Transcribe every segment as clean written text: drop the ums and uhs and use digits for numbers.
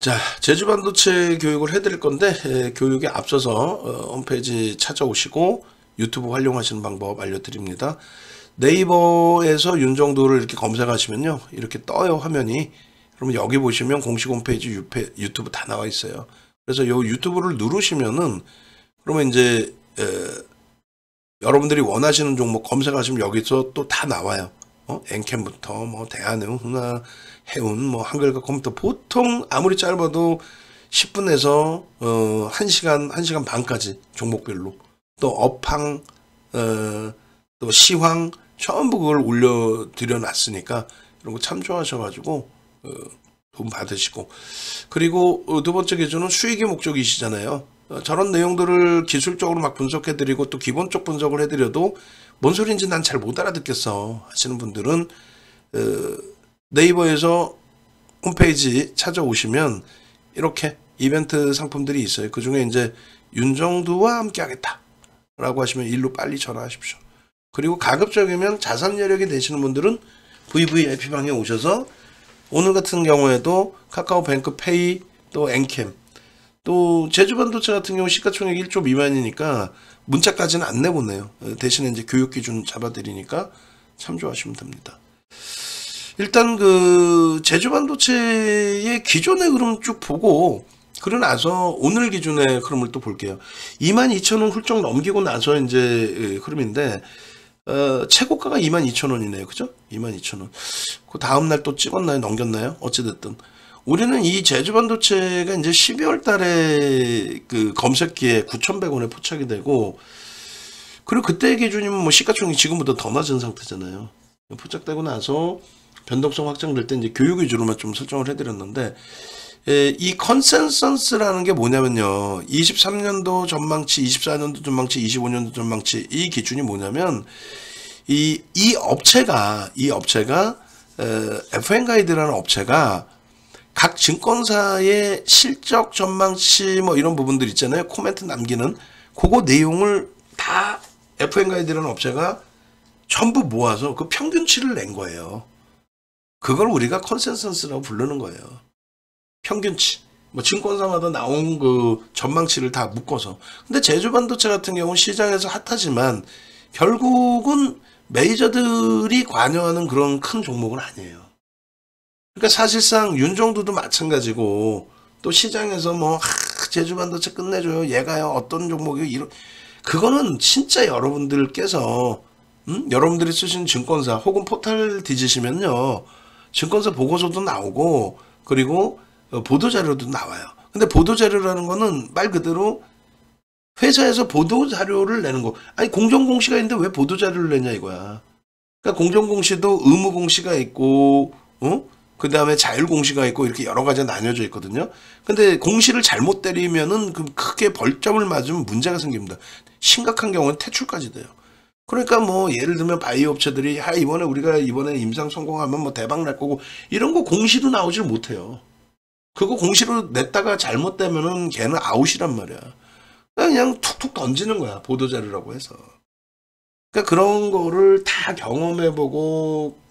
자, 제주반도체 교육을 해드릴 건데 교육에 앞서서 홈페이지 찾아오시고 유튜브 활용하시는 방법 알려드립니다. 네이버에서 윤정도를 이렇게 검색하시면요, 이렇게 떠요 화면이. 그러면 여기 보시면 공식 홈페이지 유튜브 다 나와 있어요. 그래서 요 유튜브를 누르시면은 그러면 이제 여러분들이 원하시는 종목 검색하시면 여기서 또 다 나와요. 엔캠부터 뭐 대한해운, 흥하, 해운, 뭐 한글과 컴퓨터, 보통 아무리 짧아도 10분에서 1시간 반까지 종목별로, 또 업황, 또 시황 전부 그걸 올려드려 놨으니까 이런 거 참조하셔가지고 돈 받으시고, 그리고 두 번째 기준은 수익의 목적이시잖아요. 저런 내용들을 기술적으로 막 분석해드리고 또 기본적 분석을 해드려도 뭔 소리인지 난 잘 못 알아듣겠어 하시는 분들은 네이버에서 홈페이지 찾아오시면 이렇게 이벤트 상품들이 있어요. 그 중에 이제 윤정두와 함께 하겠다 라고 하시면 일로 빨리 전화하십시오. 그리고 가급적이면 자산 여력이 되시는 분들은 VVIP방에 오셔서 오늘 같은 경우에도 카카오뱅크 페이, 또 엔캠, 또 제주반도체 같은 경우 시가총액 1조 미만이니까 문자까지는 안 내보내요. 대신에 이제 교육기준 잡아드리니까 참조하시면 됩니다. 일단 그 제주반도체의 기존의 흐름 쭉 보고 그러고 나서 오늘 기준의 흐름을 또 볼게요. 22,000원 훌쩍 넘기고 나서 이제 흐름인데 최고가가 22,000원이네요. 그죠? 22,000원. 그 다음날 또 찍었나요? 넘겼나요? 어찌됐든. 우리는 이 제주반도체가 이제 12월 달에 그 검색기에 9,100원에 포착이 되고, 그리고 그때 기준이면 뭐 시가총액이 지금보다 더 낮은 상태잖아요. 포착되고 나서 변동성 확장될 때 이제 교육 위주로만 좀 설정을 해드렸는데, 이 컨센서스라는 게 뭐냐면요, 23년도 전망치, 24년도 전망치, 25년도 전망치, 이 기준이 뭐냐면 이 업체가 FN 가이드라는 업체가 각 증권사의 실적 전망치 뭐 이런 부분들 있잖아요. 코멘트 남기는 그거 내용을 다 FN 가이드라는 업체가 전부 모아서 그 평균치를 낸 거예요. 그걸 우리가 컨센서스라고 부르는 거예요. 평균치. 뭐 증권사마다 나온 그 전망치를 다 묶어서. 근데 제주반도체 같은 경우는 시장에서 핫하지만 결국은 메이저들이 관여하는 그런 큰 종목은 아니에요. 그러니까 사실상 윤정두도 마찬가지고, 또 시장에서 뭐 제주반도체 끝내줘요, 얘가요 어떤 종목이 이런, 그거는 진짜 여러분들께서 여러분들이 쓰신 증권사 혹은 포털 뒤지시면요, 증권사 보고서도 나오고 그리고 보도자료도 나와요. 근데 보도자료라는 거는 말 그대로 회사에서 보도자료를 내는 거. 아니 공정공시가 있는데 왜 보도자료를 내냐 이거야. 그러니까 공정공시도 의무공시가 있고 그 다음에 자율공시가 있고 이렇게 여러 가지가 나뉘어져 있거든요. 근데 공시를 잘못 때리면은 그 크게 벌점을 맞으면 문제가 생깁니다. 심각한 경우는 퇴출까지 돼요. 그러니까 뭐 예를 들면 바이오 업체들이 우리가 이번에 임상 성공하면 뭐 대박 날 거고 이런 거 공시도 나오질 못해요. 그거 공시로 냈다가 잘못되면은 걔는 아웃이란 말이야. 그냥 툭툭 던지는 거야, 보도자료라고 해서. 그러니까 그런 거를 다 경험해보고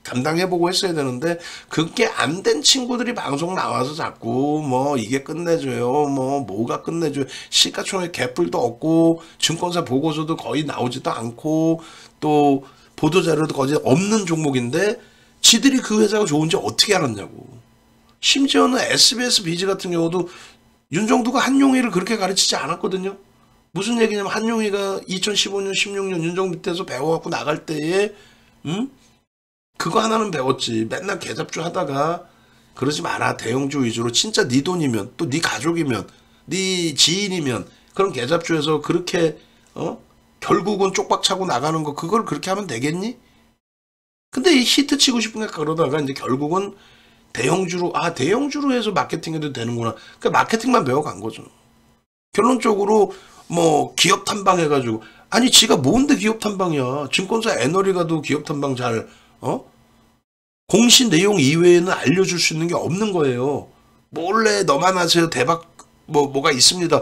감당해보고 했어야 되는데, 그게 안 된 친구들이 방송 나와서 자꾸 뭐 이게 끝내줘요, 뭐가 끝내줘요, 시가총액 개뿔도 없고 증권사 보고서도 거의 나오지도 않고 또 보도자료도 거의 없는 종목인데 지들이 그 회사가 좋은지 어떻게 알았냐고. 심지어는 SBS 비즈 같은 경우도 윤정두가 한용위를 그렇게 가르치지 않았거든요. 무슨 얘기냐면 한용위가 2015년 16년 윤정두 밑에서 배워갖고 나갈 때에 그거 하나는 배웠지. 맨날 계잡주 하다가 그러지 마라. 대형주 위주로. 진짜 네 돈이면, 또 네 가족이면, 네 지인이면 그런 계잡주에서 그렇게 결국은 쪽박 차고 나가는 거, 그걸 그렇게 하면 되겠니? 근데 이 히트 치고 싶은 게 그러다가 이제 결국은 대형주로 해서 마케팅해도 되는구나. 그러니까 마케팅만 배워간 거죠. 결론적으로 뭐 기업 탐방해가지고, 아니 지가 뭔데 기업 탐방이야. 증권사 애널이 가도 기업 탐방 잘 공시 내용 이외에는 알려줄 수 있는 게 없는 거예요. 몰래 너만 하세요, 대박 뭐가 있습니다.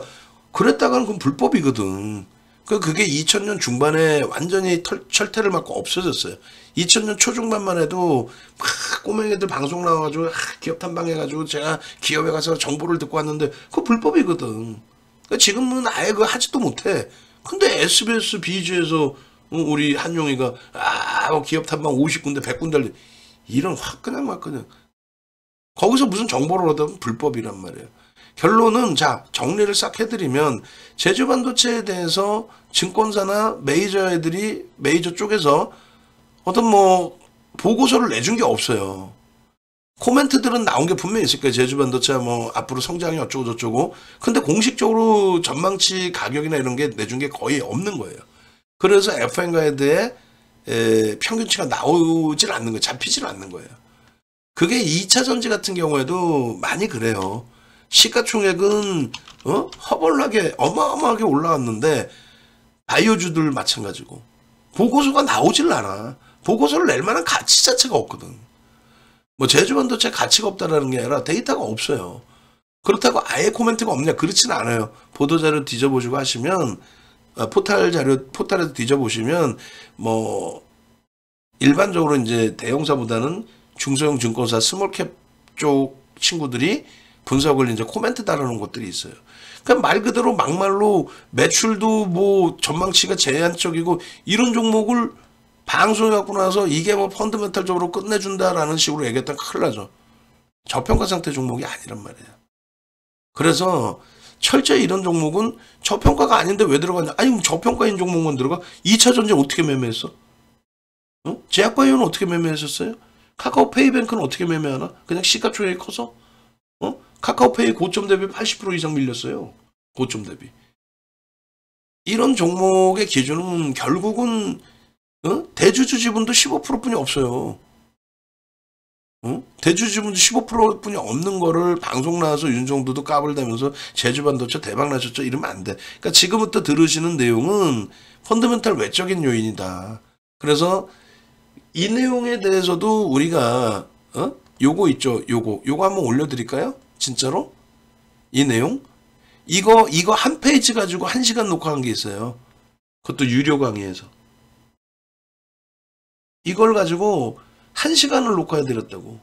그랬다가는 그건 불법이거든. 그게 2000년 중반에 완전히 철퇴를 맞고 없어졌어요. 2000년 초중반만 해도 막 꼬맹이들 방송 나와가지고 기업 탐방해가지고 제가 기업에 가서 정보를 듣고 왔는데 그거 불법이거든. 지금은 아예 그거 하지도 못해. 근데 SBS 비주에서 우리 한용이가 기업 탐방 50군데 100군데 이런 화끈한 막그냥 거기서 무슨 정보를 얻으면 불법이란 말이에요. 결론은 자 정리를 싹 해드리면 제주반도체에 대해서 증권사나 메이저 쪽에서 어떤 뭐 보고서를 내준 게 없어요. 코멘트들은 나온 게 분명히 있을 거예요. 제주반도체 뭐 앞으로 성장이 어쩌고 저쩌고. 근데 공식적으로 전망치 가격이나 이런 게 내준 게 거의 없는 거예요. 그래서 FN가에 평균치가 나오질 않는 거예요. 잡히질 않는 거예요. 그게 2차 전지 같은 경우에도 많이 그래요. 시가총액은 허벌나게 어마어마하게 올라왔는데 바이오주들 마찬가지고 보고서가 나오질 않아. 보고서를 낼 만한 가치 자체가 없거든. 뭐 제주반도체 가치가 없다라는 게 아니라 데이터가 없어요. 그렇다고 아예 코멘트가 없냐? 그렇진 않아요. 보도자료 뒤져보시고 하시면 포탈에도 뒤져보시면 뭐 일반적으로 이제 대형사보다는 중소형 증권사 스몰캡 쪽 친구들이 분석을 이제 코멘트 달아놓은 것들이 있어요. 그러니까 말 그대로 막말로 매출도 뭐 전망치가 제한적이고 이런 종목을 방송에 갖고 나서 이게 뭐 펀드멘탈적으로 끝내준다라는 식으로 얘기했다면 큰일 나죠. 저평가 상태 종목이 아니란 말이에요. 그래서 철저히 이런 종목은 저평가가 아닌데 왜 들어가냐. 아니 저평가인 종목만 들어가. 2차 전지 어떻게 매매했어? 제약바이오는 어떻게 매매했었어요? 카카오페이뱅크는 어떻게 매매하나? 그냥 시가총액이 커서? 카카오페이 고점 대비 80% 이상 밀렸어요. 고점 대비. 이런 종목의 기준은 결국은 대주주 지분도 15%뿐이 없어요. 대주주 지분도 15%뿐이 없는 거를 방송 나와서 윤정도도 까불대면서 제주반도체 대박 나셨죠? 이러면 안 돼. 그러니까 지금부터 들으시는 내용은 펀더멘탈 외적인 요인이다. 그래서 이 내용에 대해서도 우리가 요거 있죠. 요거 한번 올려드릴까요? 진짜로? 이 내용? 이거 한 페이지 가지고 1시간 녹화한 게 있어요. 그것도 유료 강의에서. 이걸 가지고 1시간을 녹화해드렸다고.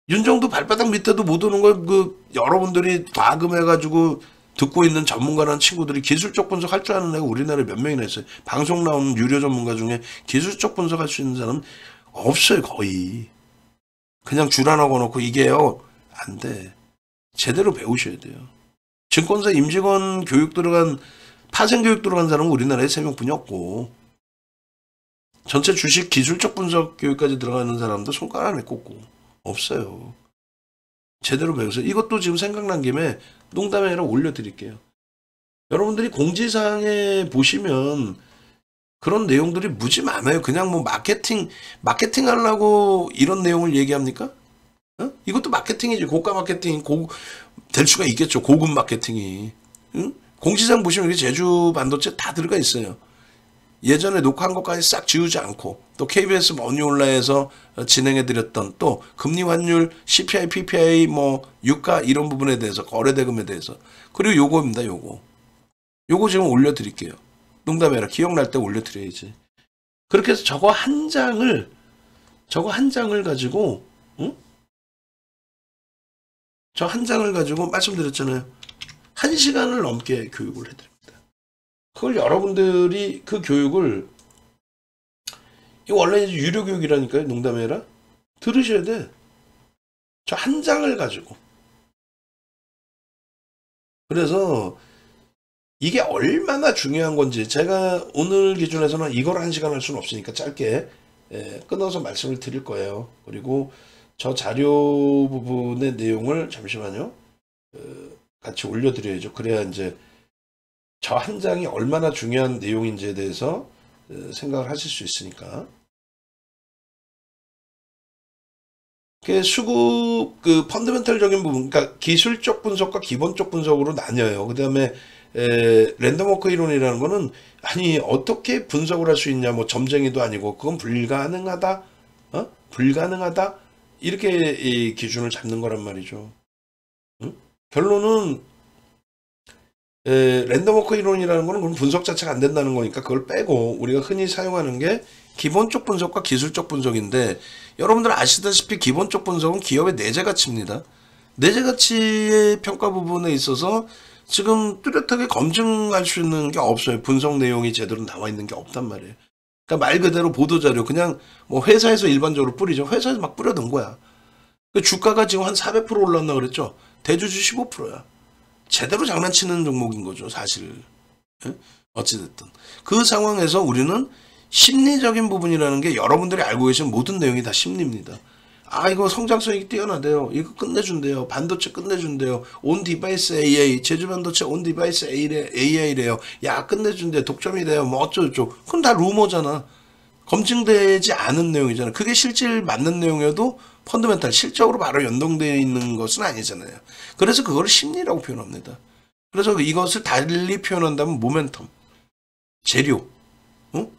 윤정도 발바닥 밑에도 못 오는 걸 여러분들이 과금해가지고 듣고 있는 전문가라는 친구들이 기술적 분석할 줄 아는 애가 우리나라에 몇 명이나 있어요. 방송 나오는 유료 전문가 중에 기술적 분석할 수 있는 사람은 없어요. 거의. 그냥 주란하고 놓고 이게요. 안 돼. 제대로 배우셔야 돼요. 증권사 임직원 교육 들어간 파생 교육 들어간 사람은 우리나라에 3명뿐이 없고 전체 주식 기술적 분석 교육까지 들어가는 사람도 손가락 안에 꼽고 없어요. 제대로 배우세요. 이것도 지금 생각난 김에 농담이 아니라 올려드릴게요. 여러분들이 공지사항에 보시면 그런 내용들이 무지 많아요. 그냥 뭐 마케팅 하려고 이런 내용을 얘기합니까? 이것도 마케팅이지. 고가 마케팅 될 수가 있겠죠. 고급 마케팅이. 공지사항 보시면 여기 제주 반도체 다 들어가 있어요. 예전에 녹화한 것까지 싹 지우지 않고 또 KBS 머니올라에서 진행해드렸던 또 금리 환율, CPI, PPI, 뭐 유가 이런 부분에 대해서 거래대금에 대해서 그리고 요거입니다. 요거 지금 올려드릴게요. 농담이 아니라 기억날 때 올려드려야지. 그렇게 해서 저거 한 장을 가지고 저 한 장을 가지고 말씀드렸잖아요. 1시간을 넘게 교육을 해드립니다. 그걸 여러분들이 그 교육을 이거 원래 유료 교육이라니까요. 농담이 아니라 들으셔야 돼. 저 한 장을 가지고. 그래서 이게 얼마나 중요한 건지 제가 오늘 기준에서는 이걸 1시간 할 수는 없으니까 짧게 끊어서 말씀을 드릴 거예요. 그리고 저 자료 부분의 내용을 잠시만요. 같이 올려드려야죠. 그래야 이제 저 한 장이 얼마나 중요한 내용인지에 대해서 생각을 하실 수 있으니까. 수급 펀더멘탈적인 부분, 그러니까 기술적 분석과 기본적 분석으로 나뉘어요. 그 다음에 랜덤워크 이론이라는 거는 아니 어떻게 분석을 할 수 있냐, 뭐 점쟁이도 아니고 그건 불가능하다, 불가능하다 이렇게 이 기준을 잡는 거란 말이죠. 결론은 랜덤워크 이론이라는 거는 그건 분석 자체가 안 된다는 거니까 그걸 빼고 우리가 흔히 사용하는 게 기본적 분석과 기술적 분석인데, 여러분들 아시다시피 기본적 분석은 기업의 내재 가치입니다. 내재 가치의 평가 부분에 있어서 지금 뚜렷하게 검증할 수 있는 게 없어요. 분석 내용이 제대로 나와 있는 게 없단 말이에요. 그러니까 말 그대로 보도자료, 그냥 뭐 회사에서 일반적으로 뿌리죠. 회사에서 막 뿌려둔 거야. 주가가 지금 한 400% 올랐나 그랬죠. 대주주 15%야. 제대로 장난치는 종목인 거죠, 사실. 예? 어찌됐든. 그 상황에서 우리는 심리적인 부분이라는 게 여러분들이 알고 계신 모든 내용이 다 심리입니다. 아, 이거 성장성이 뛰어나대요. 이거 끝내준대요. 반도체 끝내준대요. 온 디바이스 AI, 제주 반도체 온 디바이스 AI래요. 야, 끝내준대. 독점이래요. 뭐 어쩌고저쩌고. 그건 다 루머잖아. 검증되지 않은 내용이잖아. 그게 실질 맞는 내용이어도 펀더멘탈, 실적으로 바로 연동되어 있는 것은 아니잖아요. 그래서 그걸 심리라고 표현합니다. 그래서 이것을 달리 표현한다면 모멘텀, 재료,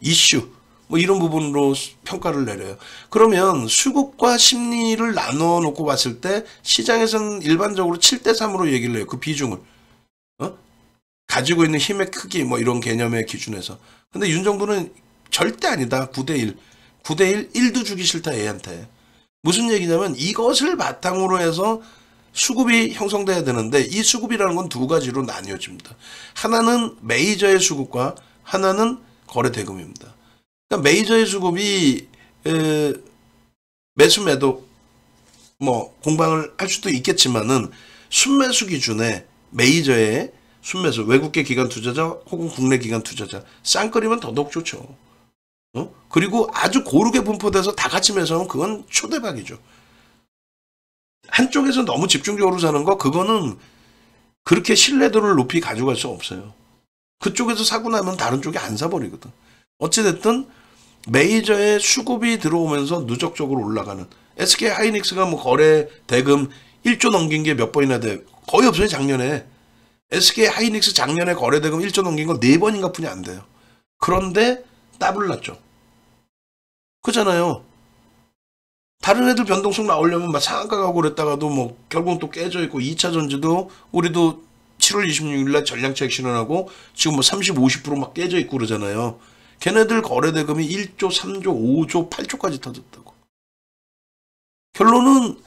이슈, 뭐 이런 부분으로 평가를 내려요. 그러면 수급과 심리를 나눠 놓고 봤을 때 시장에서는 일반적으로 7대3으로 얘기를 해요. 그 비중을. 가지고 있는 힘의 크기 뭐 이런 개념의 기준에서. 근데 윤정부는 절대 아니다. 9대1. 9대1, 1도 주기 싫다 얘한테. 무슨 얘기냐면 이것을 바탕으로 해서 수급이 형성돼야 되는데, 이 수급이라는 건 두 가지로 나뉘어집니다. 하나는 메이저의 수급과 하나는 거래 대금입니다. 그러니까 메이저의 수급이 매수 매도 뭐 공방을 할 수도 있겠지만은 순매수 기준에 메이저의 순매수, 외국계 기관 투자자 혹은 국내 기관 투자자 쌍끌이면 더더욱 좋죠. 그리고 아주 고르게 분포돼서 다 같이 매수하면 그건 초대박이죠. 한쪽에서 너무 집중적으로 사는 거, 그거는 그렇게 신뢰도를 높이 가져갈 수 없어요. 그쪽에서 사고 나면 다른 쪽이 안 사버리거든. 어찌됐든 메이저의 수급이 들어오면서 누적적으로 올라가는, SK 하이닉스가 뭐 거래 대금 1조 넘긴 게 몇 번이나 돼? 거의 없어요. 작년에 SK 하이닉스 작년에 거래 대금 1조 넘긴 거 4번인가 뿐이 안 돼요. 그런데 더블 났죠. 그잖아요. 다른 애들 변동성 나오려면 막 상한가 가고 그랬다가도 뭐 결국은 또 깨져 있고, 2차 전지도 우리도 7월 26일날 전량책 실현하고 지금 뭐 30, 50%막 깨져 있고 그러잖아요. 걔네들 거래 대금이 1조, 3조, 5조, 8조까지 터졌다고. 결론은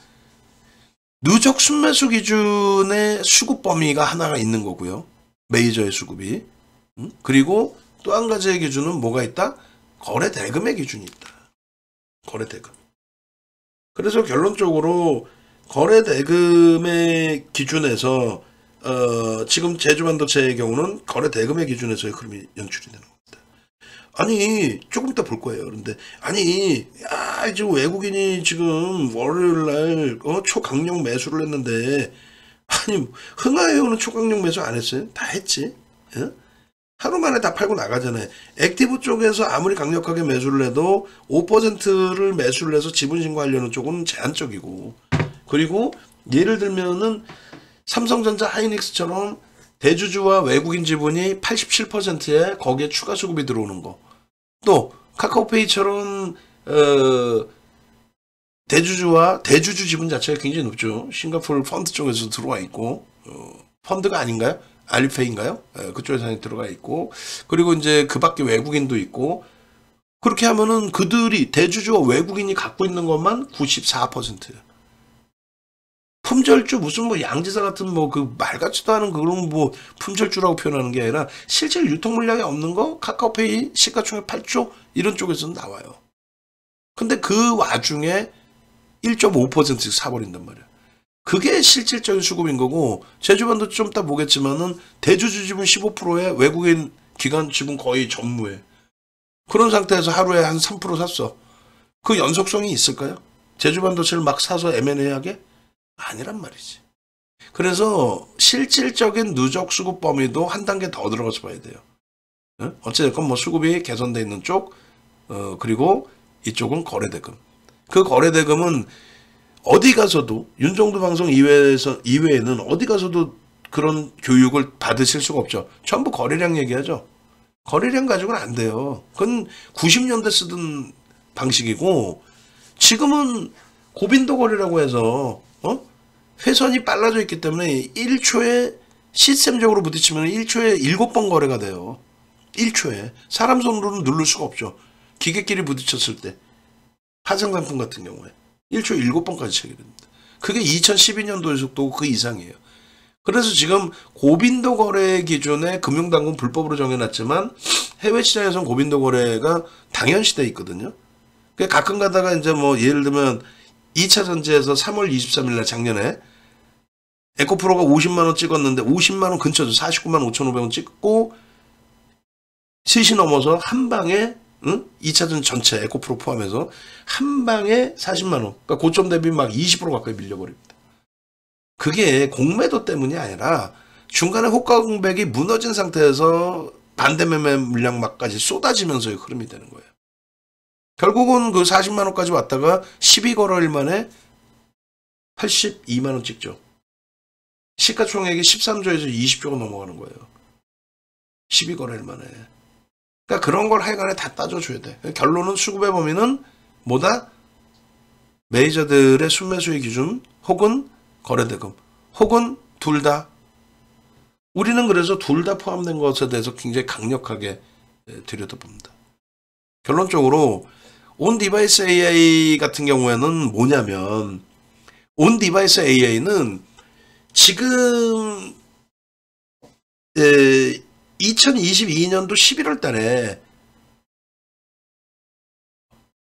누적 순매수 기준의 수급 범위가 하나가 있는 거고요. 메이저의 수급이. 그리고 또 한 가지의 기준은 뭐가 있다? 거래 대금의 기준이 있다. 거래 대금. 그래서 결론적으로 거래 대금의 기준에서 지금 제주반도체의 경우는 거래 대금의 기준에서의 흐름이 연출이 되는 겁니다. 아니, 조금 이따 볼 거예요. 그런데 아니, 지금 외국인이 지금 월요일날 초강력 매수를 했는데, 아니 흥하에어는 초강력 매수 안 했어요? 다 했지. 예? 하루 만에 다 팔고 나가잖아요. 액티브 쪽에서 아무리 강력하게 매수를 해도 5%를 매수를 해서 지분 신고하려는 쪽은 제한적이고, 그리고 예를 들면은 삼성전자 하이닉스처럼 대주주와 외국인 지분이 87%에 거기에 추가 수급이 들어오는 거, 또 카카오페이처럼 대주주와 대주주 지분 자체가 굉장히 높죠. 싱가포르 펀드 쪽에서 들어와 있고, 펀드가 아닌가요? 알리페이인가요? 그쪽에서 들어가 있고, 그리고 이제 그 밖에 외국인도 있고, 그렇게 하면은 그들이 대주주와 외국인이 갖고 있는 것만 94%예요. 품절주, 무슨 뭐 양지사 같은 뭐 그 말 같지도 않은 그런 뭐 품절주라고 표현하는 게 아니라 실제 유통 물량이 없는 거 카카오페이 시가총액 8조 이런 쪽에서는 나와요. 근데 그 와중에 1.5%씩 사버린단 말이야. 그게 실질적인 수급인 거고, 제주반도 좀 이따 보겠지만은 대주주 지분 15%에 외국인 기관 지분 거의 전무해. 그런 상태에서 하루에 한 3% 샀어. 그 연속성이 있을까요? 제주반도체를 막 사서 M&A 하게? 아니란 말이지. 그래서 실질적인 누적 수급 범위도 한 단계 더 들어가서 봐야 돼요. 어찌됐건 뭐 수급이 개선돼 있는 쪽, 그리고 이쪽은 거래대금. 그 거래대금은 어디 가서도, 윤정도 방송 이외에는 어디 가서도 그런 교육을 받으실 수가 없죠. 전부 거래량 얘기하죠. 거래량 가지고는 안 돼요. 그건 90년대 쓰던 방식이고, 지금은 고빈도 거래라고 해서 회선이 빨라져 있기 때문에 1초에 시스템적으로 부딪히면 1초에 7번 거래가 돼요. 1초에. 사람 손으로는 누를 수가 없죠. 기계끼리 부딪혔을 때. 파생상품 같은 경우에. 1초에 7번까지 체결됩니다. 그게 2012년도에서도 그 이상이에요. 그래서 지금 고빈도 거래 기준에 금융당국 불법으로 정해놨지만 해외 시장에서는 고빈도 거래가 당연시돼 있거든요. 가끔 가다가 이제 뭐 예를 들면 2차 전지에서 3월 23일 날 작년에 에코프로가 50만원 찍었는데 50만원 근처죠. 49만 5,500원 찍고 셋이 넘어서 한 방에 2차 전 전체 에코프로 포함해서 한 방에 40만원. 그러니까 고점 대비 막 20% 가까이 밀려버립니다. 그게 공매도 때문이 아니라 중간에 호가 공백이 무너진 상태에서 반대 매매 물량막까지 쏟아지면서의 흐름이 되는 거예요. 결국은 그 40만원까지 왔다가 12거래일 만에 82만원 찍죠. 시가총액이 13조에서 20조가 넘어가는 거예요. 12거래일 만에. 그러니까 그런 걸 하여간에 다 따져줘야 돼. 결론은 수급의 범위는 뭐다? 메이저들의 순매수의 기준 혹은 거래대금 혹은 둘 다. 우리는 그래서 둘 다 포함된 것에 대해서 굉장히 강력하게 들여다봅니다. 결론적으로 온디바이스 AI 같은 경우에는 뭐냐면 온디바이스 AI는 지금 2022년도 11월 달에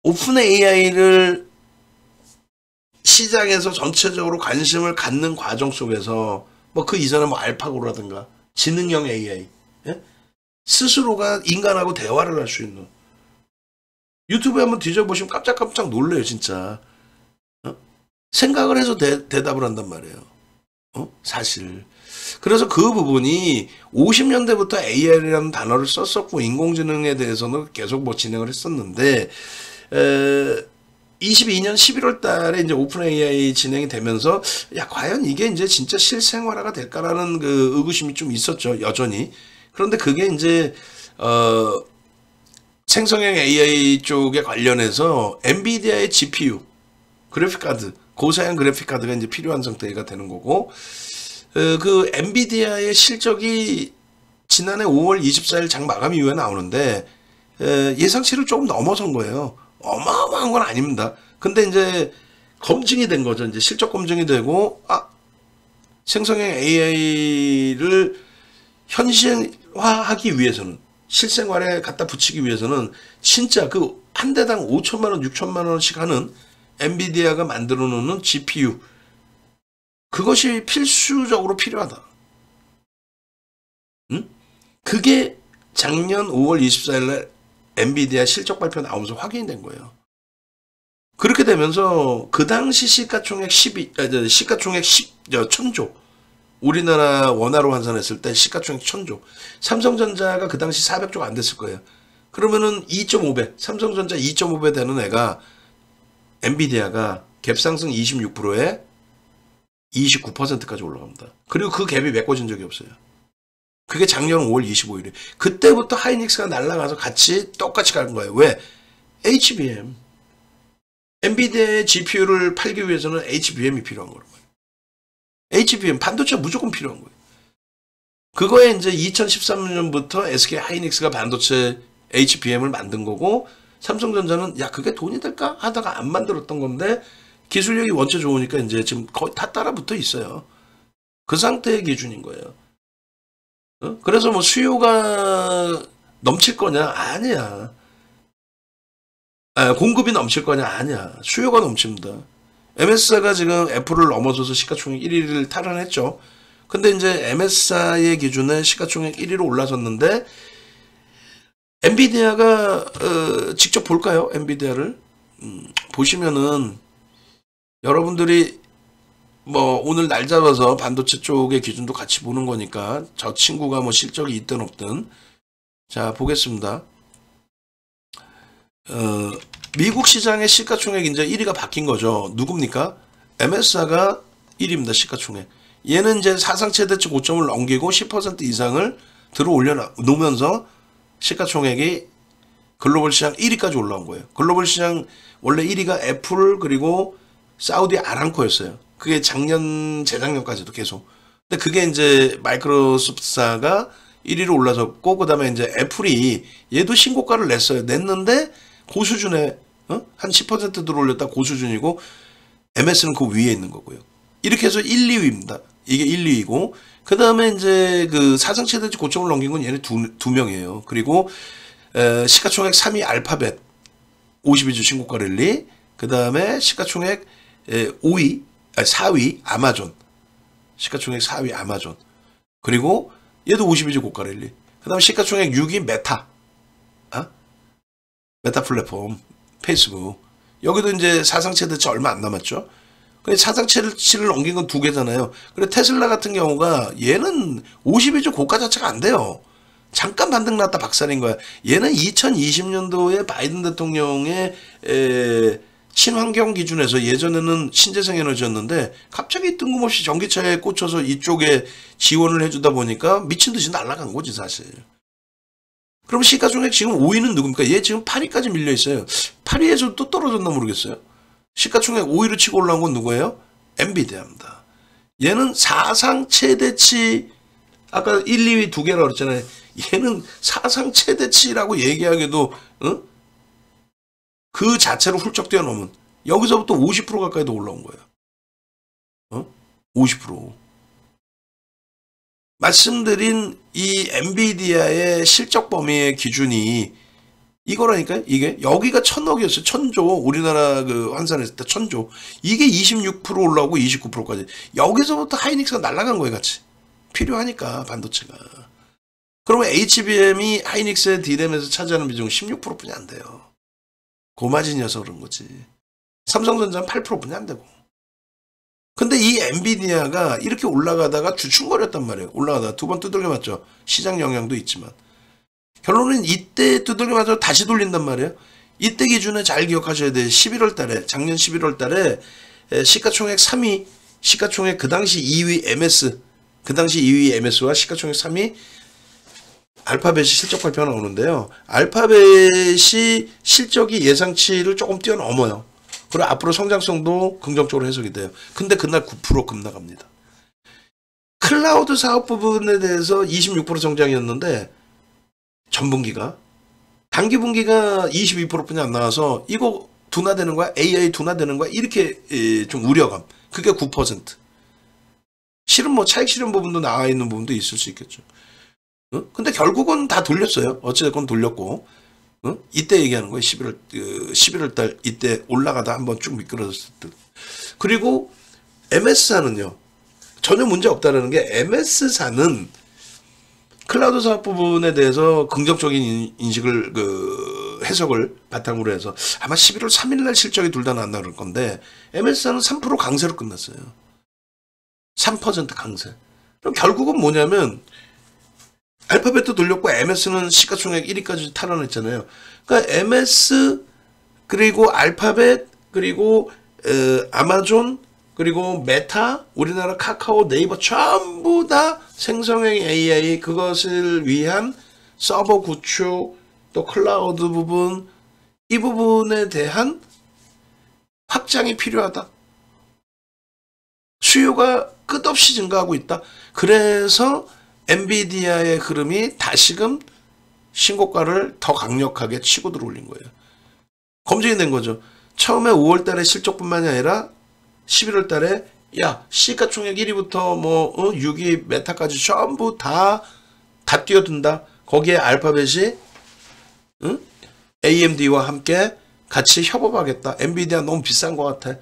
오픈 AI를 시장에서 전체적으로 관심을 갖는 과정 속에서 뭐 그 이전에 뭐 알파고라든가 지능형 AI 스스로가 인간하고 대화를 할 수 있는 유튜브에 한번 뒤져보시면 깜짝깜짝 놀래요 진짜. 생각을 해서 대답을 한단 말이에요. 사실. 그래서 그 부분이 50년대부터 AI라는 단어를 썼었고 인공지능에 대해서는 계속 뭐 진행을 했었는데 22년 11월 달에 이제 오픈 AI 진행이 되면서 야 과연 이게 이제 진짜 실생활화가 될까라는 그 의구심이 좀 있었죠 여전히. 그런데 그게 이제 생성형 AI 쪽에 관련해서 엔비디아의 GPU 그래픽카드 고사양 그래픽카드가 이제 필요한 상태가 되는 거고 그 엔비디아의 실적이 지난해 5월 24일 장 마감 이후에 나오는데 예상치를 조금 넘어선 거예요. 어마어마한 건 아닙니다. 근데 이제 검증이 된 거죠. 이제 실적 검증이 되고 생성형 AI를 현실화하기 위해서는 실생활에 갖다 붙이기 위해서는 진짜 그 한 대당 5천만 원, 6천만 원씩 하는 엔비디아가 만들어 놓는 GPU 그것이 필수적으로 필요하다. 그게 작년 5월 24일 날 엔비디아 실적 발표 나오면서 확인이 된 거예요. 그렇게 되면서 그 당시 시가총액 1000조 우리나라 원화로 환산했을 때 시가총액 1000조 삼성전자가 그 당시 400조가 안 됐을 거예요. 그러면은 2.5배 삼성전자 2.5배 되는 애가 엔비디아가 갭상승 26%에 29%까지 올라갑니다. 그리고 그 갭이 메꿔진 적이 없어요. 그게 작년 5월 25일에 그때부터 하이닉스가 날아가서 같이 똑같이 가는 거예요. 왜? HBM 엔비디아의 GPU를 팔기 위해서는 HBM이 필요한 거란 말이에요. HBM 반도체가 무조건 필요한 거예요. 그거에 이제 2013년부터 SK 하이닉스가 반도체 HBM을 만든 거고 삼성전자는 야 그게 돈이 될까 하다가 안 만들었던 건데 기술력이 원체 좋으니까 이제 지금 거의 다 따라붙어 있어요. 그 상태의 기준인 거예요. 그래서 뭐 수요가 넘칠 거냐? 아니야. 공급이 넘칠 거냐? 아니야. 수요가 넘칩니다. MS사가 지금 애플을 넘어서서 시가총액 1위를 탈환했죠. 근데 이제 MS사의 기준에 시가총액 1위로 올라섰는데 엔비디아가 직접 볼까요? 엔비디아를 보시면은 여러분들이 뭐 오늘 날 잡아서 반도체 쪽의 기준도 같이 보는 거니까 저 친구가 뭐 실적이 있든 없든 자 보겠습니다. 미국 시장의 시가총액 이제 1위가 바뀐 거죠. 누굽니까? MS사가 1위입니다. 시가총액. 얘는 이제 사상 최대치 고점을 넘기고 10% 이상을 들어 올려 놓으면서 시가총액이 글로벌 시장 1위까지 올라온 거예요. 글로벌 시장 원래 1위가 애플 그리고 사우디 아람코였어요. 그게 작년 재작년까지도 계속. 근데 그게 이제 마이크로소프트사가 1위로 올라섰고, 그 다음에 이제 애플이 얘도 신고가를 냈어요. 냈는데 고수준에 한 10% 들어올렸다 고수준이고, MS는 그 위에 있는 거고요. 이렇게 해서 1, 2위입니다. 이게 1, 2위고, 그 다음에 이제 그 사상 최대치 고점을 넘긴 건 얘네 두 명이에요. 그리고 시가총액 3위 알파벳 52주 신고가 랠리, 그 다음에 시가총액 4위 아마존, 시가총액 4위 아마존, 그리고 얘도 52주 고가 랠리, 그 다음에 시가총액 6위 메타, 메타 플랫폼 페이스북. 여기도 이제 사상 최대치 얼마 안 남았죠. 근데 사상 최대치를 넘긴 건 두 개잖아요. 그래 테슬라 같은 경우가 얘는 52주 고가 자체가 안 돼요. 잠깐 반등 났다 박살인 거야. 얘는 2020년도에 바이든 대통령의 친환경 기준에서 예전에는 신재생 에너지였는데 갑자기 뜬금없이 전기차에 꽂혀서 이쪽에 지원을 해주다 보니까 미친 듯이 날아간 거지 사실. 그럼 시가총액 지금 5위는 누굽니까? 얘 지금 8위까지 밀려 있어요. 8위에서 또 떨어졌나 모르겠어요. 시가총액 5위로 치고 올라온 건 누구예요? 엔비디아입니다. 얘는 사상 최대치, 아까 1, 2위 두 개라고 그랬잖아요. 얘는 사상 최대치라고 얘기하기도 그 자체로 훌쩍 뛰어넘은, 여기서부터 50% 가까이도 올라온 거예요. 50%. 말씀드린 이 엔비디아의 실적 범위의 기준이 이거라니까요. 이게 여기가 1000억이었어요. 1000조. 우리나라 그 환산했을 때 1000조. 이게 26% 올라오고 29%까지. 여기서부터 하이닉스가 날아간 거예요, 같이. 필요하니까 반도체가. 그러면 HBM이 하이닉스의 D램에서 차지하는 비중은 16%뿐이 안 돼요. 고마진이어서 그런 거지. 삼성전자는 8%뿐이 안 되고. 근데 이 엔비디아가 이렇게 올라가다가 주춤거렸단 말이에요. 올라가다가 두 번 두들겨 맞죠. 시장 영향도 있지만. 결론은 이때 두들겨 맞아서 다시 돌린단 말이에요. 이때 기준에 잘 기억하셔야 돼요. 11월 달에, 작년 11월 달에 시가총액 3위, 시가총액 그 당시 2위 MS, 그 당시 2위 MS와 시가총액 3위 알파벳이 실적 발표가 나오는데요. 알파벳이 실적이 예상치를 조금 뛰어넘어요. 그리고 앞으로 성장성도 긍정적으로 해석이 돼요. 근데 그날 9% 급락합니다. 클라우드 사업 부분에 대해서 26% 성장이었는데 전분기가, 단기분기가 22%뿐이 안 나와서 이거 둔화되는 거야? AI 둔화되는 거야? 이렇게 좀 우려감. 그게 9%. 실은 뭐 차익 실현 부분도 나와 있는 부분도 있을 수 있겠죠. 근데 결국은 다 돌렸어요. 어찌됐건 돌렸고. 이때 얘기하는 거예요. 11월 달 이때 올라가다 한번 쭉 미끄러졌을 때. 그리고 MS사는요. 전혀 문제 없다라는 게, MS사는 클라우드 사업 부분에 대해서 긍정적인 인식을 해석을 바탕으로 해서 아마 11월 3일 날 실적이 둘 다 나온다 그럴 건데, MS사는 3% 강세로 끝났어요. 3% 강세. 그럼 결국은 뭐냐면 알파벳도 돌렸고 MS는 시가총액 1위까지 탈환했잖아요. 그러니까 MS 그리고 알파벳 그리고 아마존 그리고 메타, 우리나라 카카오, 네이버 전부 다 생성형 AI, 그것을 위한 서버 구축, 또 클라우드 부분, 이 부분에 대한 확장이 필요하다. 수요가 끝없이 증가하고 있다. 그래서 엔비디아의 흐름이 다시금 신고가를 더 강력하게 치고 들어올린 거예요. 검증이 된 거죠. 처음에 5월 달에 실적뿐만이 아니라 11월 달에 야 시가총액 1위부터 뭐 6위 메타까지 전부 다 뛰어든다. 거기에 알파벳이 AMD와 함께 같이 협업하겠다. 엔비디아 너무 비싼 것 같아.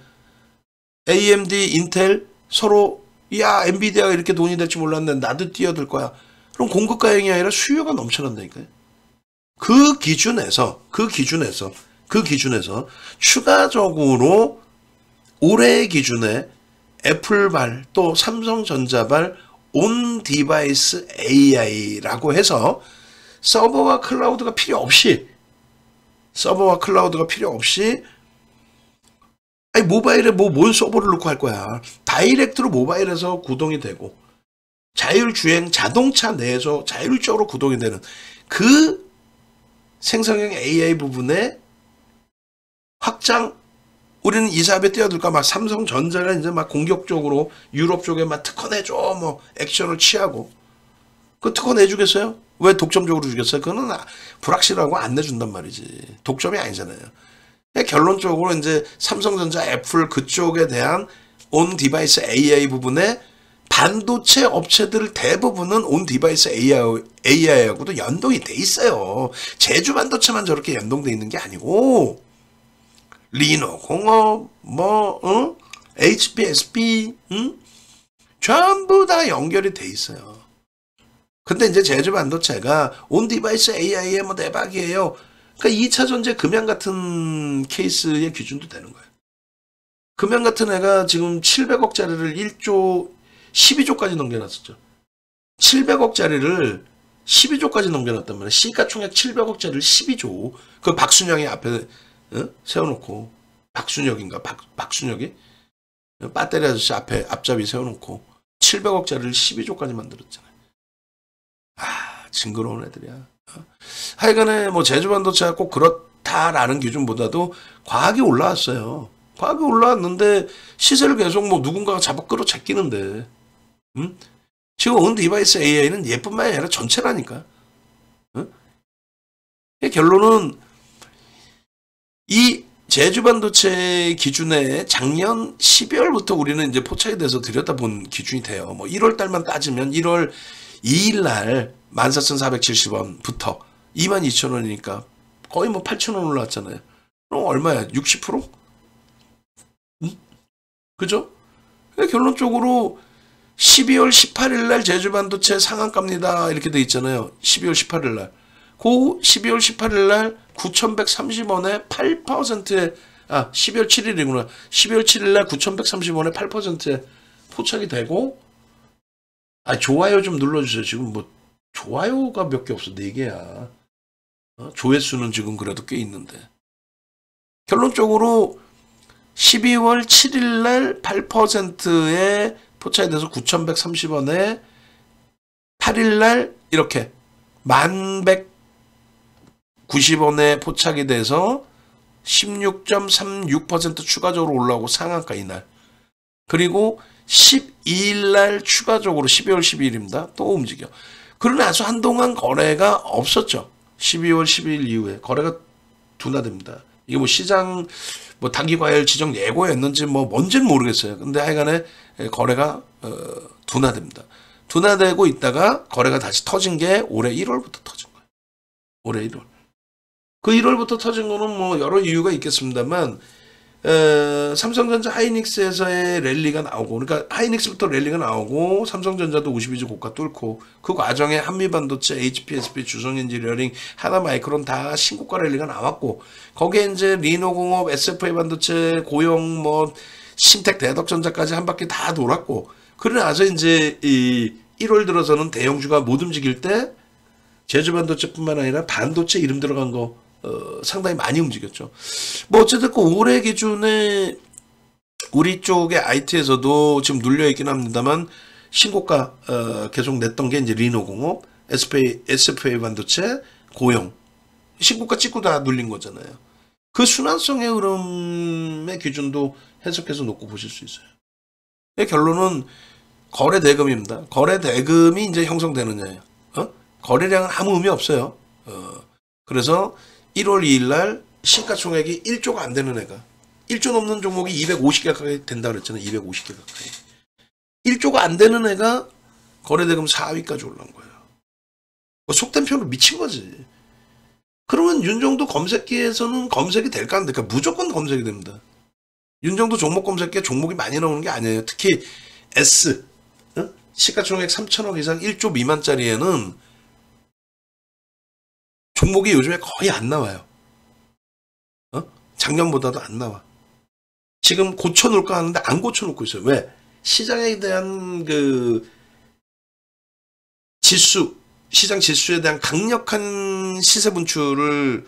AMD, 인텔 서로 야 엔비디아가 이렇게 돈이 될 줄 몰랐는데 나도 뛰어들 거야. 그럼 공급 가행이 아니라 수요가 넘쳐난다니까요. 그 기준에서 추가적으로 올해 기준에 애플발 또 삼성전자발 온 디바이스 AI라고 해서 서버와 클라우드가 필요 없이 아니 모바일에 뭔 서버를 넣고 할 거야. 다이렉트로 모바일에서 구동이 되고 자율주행 자동차 내에서 자율적으로 구동이 되는 그 생성형 AI 부분의 확장 우리는 이 사업에 뛰어들까 막 삼성전자가 이제 막 공격적으로 유럽 쪽에 막 특허 내줘 뭐 액션을 취하고 그 특허 내주겠어요? 왜 독점적으로 주겠어요? 그거는 불확실하고 안 내준단 말이지. 독점이 아니잖아요. 결론적으로 이제 삼성전자, 애플 그쪽에 대한 온 디바이스 AI 부분에 반도체 업체들 대부분은 온 디바이스 AI하고도 연동이 돼 있어요. 제주 반도체만 저렇게 연동돼 있는 게 아니고 리노공업, HP, SP, 전부 다 연결이 돼 있어요. 근데 이제 제주 반도체가 온 디바이스 AI에 뭐 대박이에요. 그러니까 2차 전지 금양 같은 케이스의 기준도 되는 거예요. 금양 같은 애가 지금 700억짜리를 1조, 12조까지 넘겨놨었죠. 700억짜리를 12조까지 넘겨놨단 말이에요. 시가총액 700억짜리를 12조. 그 박순영이 앞에 세워놓고, 박순혁인가? 박순혁이? 배터리 아저씨 앞에 앞잡이 세워놓고 700억짜리를 12조까지 만들었잖아요. 징그러운 애들이야. 하여간에 뭐 제주반도체가 꼭 그렇다라는 기준보다도 과학이 올라왔어요. 과학이 올라왔는데 시세를 계속 뭐 누군가가 잡아 끌어제끼는데, 지금 온 디바이스 AI는 얘뿐만 아니라 전체라니까. 결론은 이 제주반도체 기준에 작년 12월부터 우리는 이제 포착이 돼서 들여다본 기준이 돼요. 뭐 1월 달만 따지면 1월 2일 날 14,470원부터 22,000원이니까 거의 뭐 8,000원 올라왔잖아요. 그럼 얼마야? 60%? 그죠? 결론적으로 12월 18일 날 제주반도체 상한가입니다. 이렇게 돼 있잖아요. 12월 18일 날. 그 12월 18일 날 9,130원에 8%에 12월 7일이구나. 12월 7일 날 9,130원에 8%에 포착이 되고, 좋아요 좀 눌러주세요. 지금 뭐 좋아요가 몇 개 없어. 4개야. 조회수는 지금 그래도 꽤 있는데. 결론적으로 12월 7일 날 8%에 포착이 돼서 9,130원에 8일 날 이렇게 1,190원에 포착이 돼서 16.36% 추가적으로 올라오고 상한가 이날. 그리고 12일 날 추가적으로 12월 12일입니다. 또 움직여. 그러고 나서 한동안 거래가 없었죠. 12월 12일 이후에 거래가 둔화됩니다. 이게 뭐 시장 뭐 단기과열 지정 예고였는지 뭐 뭔지는 모르겠어요. 근데 하여간에 거래가 둔화됩니다. 둔화되고 있다가 거래가 다시 터진 게 올해 1월부터 터진 거예요. 올해 1월. 그 1월부터 터진 거는 뭐 여러 이유가 있겠습니다만, 삼성전자 하이닉스에서의 랠리가 나오고, 그러니까 하이닉스부터 랠리가 나오고, 삼성전자도 52주 고가 뚫고, 그 과정에 한미반도체, HPSP, 주성엔지니어링, 하나마이크론 다 신고가 랠리가 나왔고, 거기에 이제 리노공업, SFA 반도체, 고용, 뭐 신택, 대덕전자까지 한 바퀴 다 돌았고, 그러고 나서 이제 이 1월 들어서는 대형주가 못 움직일 때 제주반도체뿐만 아니라 반도체 이름 들어간 거 상당히 많이 움직였죠. 뭐 어쨌든 올해 기준에 우리 쪽의 IT에서도 지금 눌려있긴 합니다만 신고가 계속 냈던 게 이제 리노공업, SFA 반도체, 고용 신고가 찍고 다 눌린 거잖아요. 그 순환성의 흐름의 기준도 해석해서 놓고 보실 수 있어요. 결론은 거래 대금입니다. 거래 대금이 이제 형성되느냐예요. 거래량은 아무 의미 없어요. 그래서 1월 2일 날 시가총액이 1조가 안 되는 애가 1조 넘는 종목이 250개 가까이 된다 그랬잖아요. 250개 가까이. 1조가 안 되는 애가 거래 대금 4위까지 올라온 거예요. 속된 표현으로 미친 거지. 그러면 윤정도 검색기에서는 검색이 될까 안 될까? 무조건 검색이 됩니다. 윤정도 종목 검색기에 종목이 많이 나오는 게 아니에요. 특히 S 시가총액 3천억 이상 1조 미만짜리에는 종목이 요즘에 거의 안 나와요. 작년보다도 안 나와. 지금 고쳐놓을까 하는데 안 고쳐놓고 있어요. 왜? 시장에 대한 그 지수, 시장 지수에 대한 강력한 시세 분출을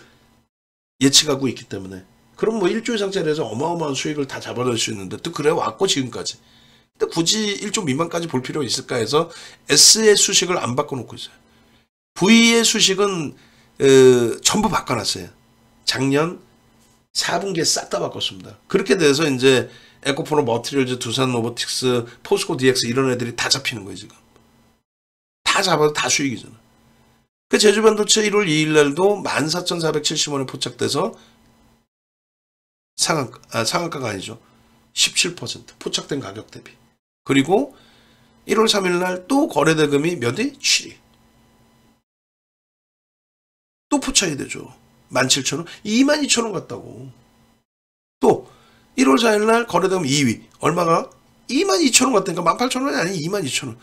예측하고 있기 때문에. 그럼 뭐 1조 이상짜리에서 어마어마한 수익을 다 잡아낼 수 있는데 또 그래 왔고 지금까지. 근데 굳이 1조 미만까지 볼 필요가 있을까 해서 S의 수식을 안 바꿔놓고 있어요. V의 수식은 전부 바꿔놨어요. 작년 4분기에 싹 다 바꿨습니다. 그렇게 돼서 이제 에코프로 머티리얼즈, 두산 로보틱스, 포스코 DX 이런 애들이 다 잡히는 거예요, 지금. 다 잡아도 다 수익이잖아. 그 제주반도체 1월 2일 날도 14,470원에 포착돼서 상한가가 아니죠. 17% 포착된 가격 대비. 그리고 1월 3일 날 또 거래대금이 몇이? 7위. 또 포착이 되죠. 17,000원, 22,000원 같다고. 또 1월 4일 날 거래대금 2위. 얼마가? 22,000원 같다니까. 18,000원이 아니 22,000원.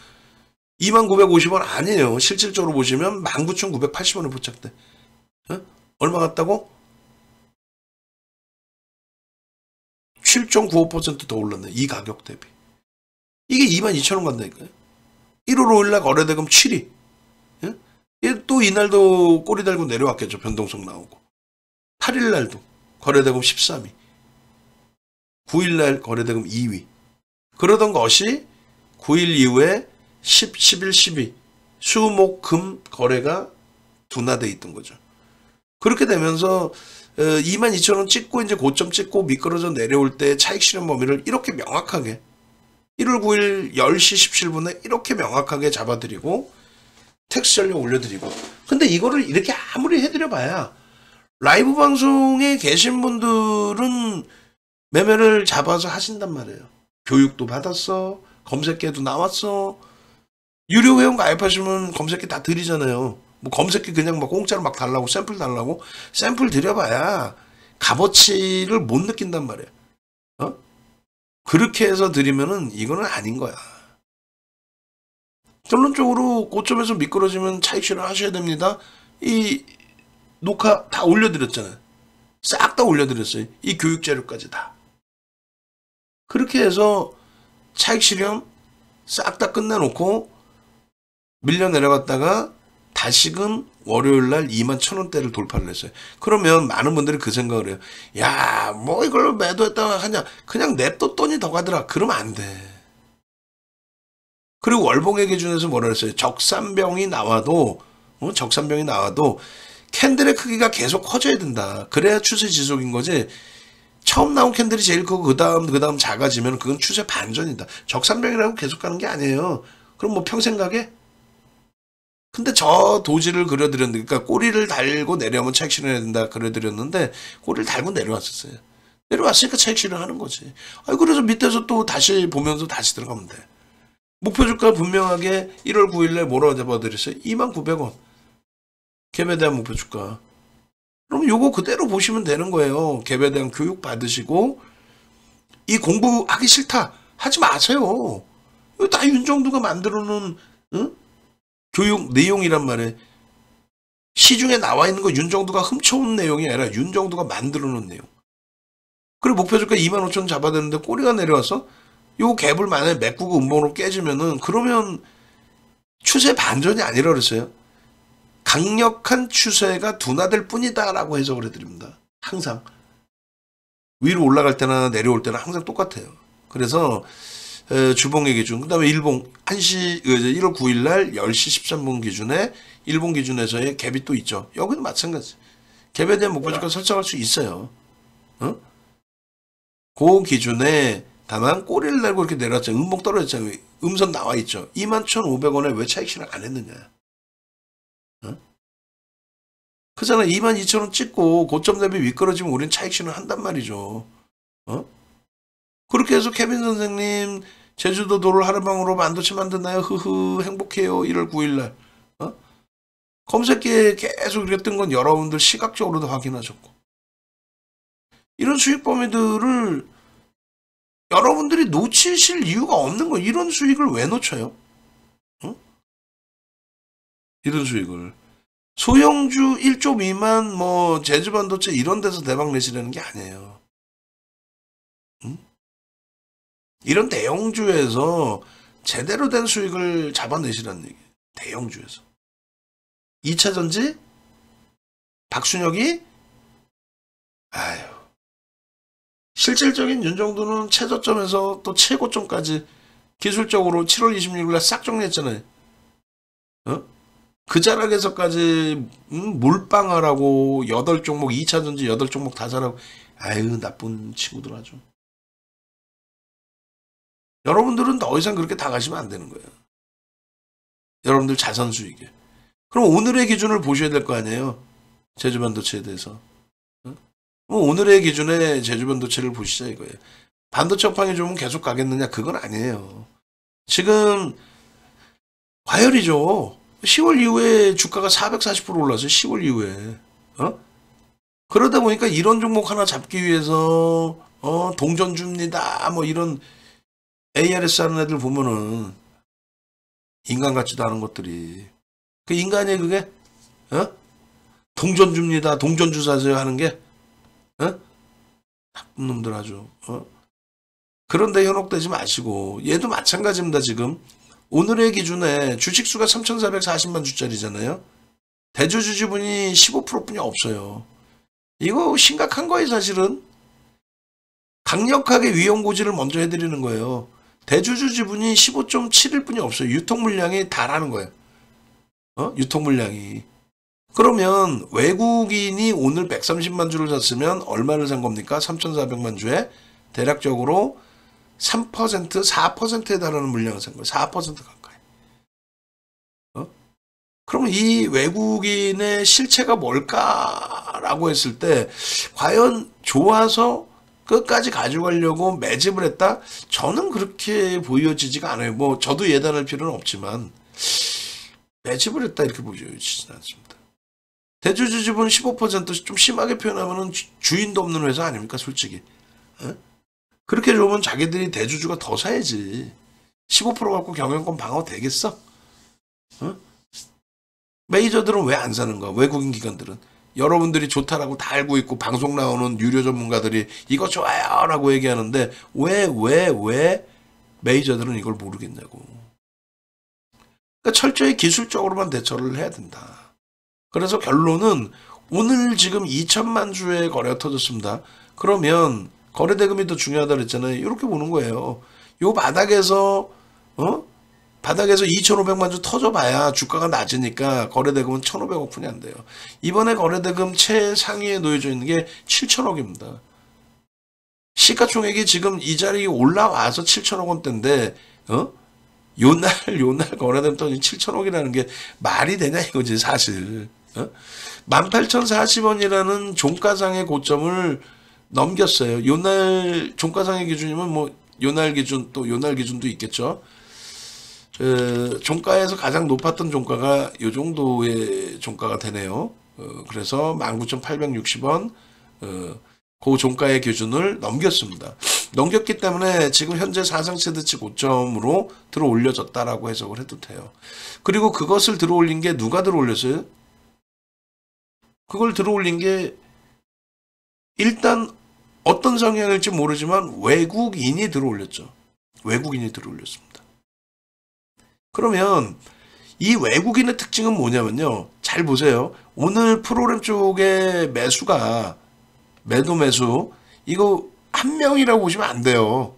2950원 아니에요. 실질적으로 보시면 19,980원에 포착돼. 어? 얼마 같다고? 7.95%더 올랐네. 이 가격 대비. 이게 22,000원 간다니까요. 1월 5일 날 거래대금 7위. 또 이날도 꼬리 달고 내려왔겠죠. 변동성 나오고. 8일 날도 거래대금 13위. 9일 날 거래대금 2위. 그러던 것이 9일 이후에 10, 11, 12 수, 목, 금 거래가 둔화돼 있던 거죠. 그렇게 되면서 22,000원 찍고 이제 고점 찍고 미끄러져 내려올 때 차익 실현 범위를 이렇게 명확하게 1월 9일 10시 17분에 이렇게 명확하게 잡아드리고 텍스 전략 올려드리고. 근데 이거를 이렇게 아무리 해드려 봐야 라이브 방송에 계신 분들은 매매를 잡아서 하신단 말이에요. 교육도 받았어. 검색기에도 나왔어. 유료 회원 가입하시면 검색기 다 드리잖아요. 뭐 검색기 그냥 막 공짜로 막 달라고 샘플 달라고 샘플 드려봐야 값어치를 못 느낀단 말이에요. 어? 그렇게 해서 드리면은 이거는 아닌 거야. 결론적으로 고점에서 미끄러지면 차익 실현 하셔야 됩니다. 이 녹화 다 올려드렸잖아요. 싹 다 올려드렸어요. 이 교육 자료까지 다. 그렇게 해서 차익 실현 싹 다 끝내놓고 밀려 내려갔다가 다시금 월요일날 21,000원대를 돌파를 했어요. 그러면 많은 분들이 그 생각을 해요. 야, 뭐 이걸 매도했다가 하냐. 그냥 냅뒀더니 더 가더라. 그러면 안 돼. 그리고 월봉의 기준에서 뭐라 그랬어요? 적산병이 나와도 캔들의 크기가 계속 커져야 된다. 그래야 추세 지속인 거지. 처음 나온 캔들이 제일 크고 그 다음 작아지면 그건 추세 반전이다. 적산병이라고 계속 가는 게 아니에요. 그럼 뭐 평생 가게? 근데 저 도지를 그려드렸는데, 그러니까 꼬리를 달고 내려오면 차익 실현해야 된다 그려드렸는데 꼬리를 달고 내려왔었어요. 내려왔으니까 차익 실현하는 거지. 그래서 밑에서 또 다시 보면서 다시 들어가면 돼. 목표 주가 분명하게 1월 9일에 뭐라고 잡아드렸어요? 29,000원. 갭에 대한 목표 주가. 그럼 요거 그대로 보시면 되는 거예요. 갭에 대한 교육 받으시고 이 공부하기 싫다 하지 마세요. 이거 다 윤정두가 만들어 놓은 교육 내용이란 말이에요. 시중에 나와 있는 거 윤정두가 훔쳐온 내용이 아니라 윤정두가 만들어 놓은 내용. 그리고 목표 주가 25,000원 잡아야 되는데 꼬리가 내려와서 요 갭을 만약에 메꾸고 음봉으로 깨지면은 그러면 추세 반전이 아니라 그랬어요. 강력한 추세가 둔화될 뿐이다 라고 해석을 해드립니다. 항상 위로 올라갈 때나 내려올 때나 항상 똑같아요. 그래서 주봉의 기준, 그 다음에 일봉 1월 9일 날 10시 13분 기준에 일봉 기준에서의 갭이 또 있죠. 여기도 마찬가지. 갭에 대한 목표주가 설정할 수 있어요. 그 기준에 다만 꼬리를 달고 이렇게 내려왔죠. 음봉 떨어졌잖아요. 음선 나와 있죠. 21,500원에 왜 차익 실현 안 했느냐. 그잖아. 22,000원 찍고 고점 대비 미끄러지면 우린 차익 실현 한단 말이죠. 그렇게 해서 케빈 선생님 제주도 도를 하루방으로 반도체 만드나요? 흐흐 행복해요. 1월 9일날 검색기에 계속 이렇게 뜬 건 여러분들 시각적으로도 확인하셨고, 이런 수익 범위들을 여러분들이 놓치실 이유가 없는 거예요. 이런 수익을 왜 놓쳐요? 이런 수익을 소형주 1조 미만 뭐 제주반도체 이런 데서 대박 내시려는 게 아니에요. 이런 대형주에서 제대로 된 수익을 잡아내시라는 얘기예요. 대형주에서. 2차전지? 박순혁이? 아유. 실질적인 윤정두는 최저점에서 또 최고점까지 기술적으로 7월 26일 날 싹 정리했잖아요. 그 자락에서까지 몰빵하라고 8종목 2차전지 8종목 다 잘하고, 아유, 나쁜 친구들 아주. 여러분들은 더 이상 그렇게 당하시면 안 되는 거예요. 여러분들 자산 수익에. 그럼 오늘의 기준을 보셔야 될 거 아니에요. 제주반도체에 대해서. 응? 오늘의 기준에 제주반도체를 보시자 이거예요. 반도체 업황이 좋으면 계속 가겠느냐? 그건 아니에요. 지금 과열이죠. 10월 이후에 주가가 440% 올랐어요. 10월 이후에. 그러다 보니까 이런 종목 하나 잡기 위해서 동전 줍니다. 뭐 이런 ARS 하는 애들 보면은 인간 같지도 않은 것들이. 그 인간이 그게 동전 줍니다. 동전 주사세요 하는 게 나쁜 놈들 아주. 그런데 현혹되지 마시고 얘도 마찬가지입니다. 지금 오늘의 기준에 주식수가 3,440만 주짜리잖아요. 대주주 지분이 15%뿐이 없어요. 이거 심각한 거예요. 사실은 강력하게 위험 고지를 먼저 해드리는 거예요. 대주주 지분이 15.7일 뿐이 없어요. 유통 물량이 다라는 거예요. 유통 물량이. 그러면 외국인이 오늘 130만 주를 샀으면 얼마를 산 겁니까? 3,400만 주에 대략적으로 3%, 4%에 달하는 물량을 산 거예요. 4% 가까이. 그러면 이 외국인의 실체가 뭘까라고 했을 때 과연 좋아서 끝까지 가져가려고 매집을 했다? 저는 그렇게 보여지지가 않아요. 뭐 저도 예단할 필요는 없지만 매집을 했다 이렇게 보여지지는 않습니다. 대주주 지분 15%좀 심하게 표현하면 주인도 없는 회사 아닙니까 솔직히. 그렇게 좋으면 자기들이 대주주가 더 사야지. 15% 갖고 경영권 방어 되겠어? 메이저들은 왜 안 사는 거야? 외국인 기관들은. 여러분들이 좋다라고 다 알고 있고 방송 나오는 유료 전문가들이 이거 좋아요 라고 얘기하는데 왜 메이저들은 이걸 모르겠냐고. 그러니까 철저히 기술적으로만 대처를 해야 된다. 그래서 결론은 오늘 지금 2천만 주의 거래가 터졌습니다. 그러면 거래대금이 더 중요하다 그랬잖아요. 이렇게 보는 거예요. 요 바닥에서 2,500만 주 터져봐야 주가가 낮으니까 거래대금은 1,500억 푼이 안 돼요. 이번에 거래대금 최상위에 놓여져 있는 게 7천억입니다. 시가총액이 지금 이 자리에 올라와서 7천억 원대인데 요날 거래대금 터진 7천억이라는 게 말이 되냐 이거지 사실. 18,040원이라는 종가상의 고점을 넘겼어요. 요날 종가상의 기준이면 뭐 요날 기준도 있겠죠. 종가에서 가장 높았던 종가가 이 정도의 종가가 되네요. 그래서 19,860원 그 종가의 기준을 넘겼습니다. 넘겼기 때문에 지금 현재 사상세대치 고점으로 들어 올려졌다라고 해석을 해도 돼요. 그리고 그것을 들어 올린 게 누가 들어 올렸어요? 그걸 들어 올린 게 일단 어떤 성향일지 모르지만 외국인이 들어 올렸죠. 외국인이 들어 올렸습니다. 그러면 이 외국인의 특징은 뭐냐면요. 잘 보세요. 오늘 프로그램 쪽의 매수가 매수 이거 한 명이라고 보시면 안 돼요.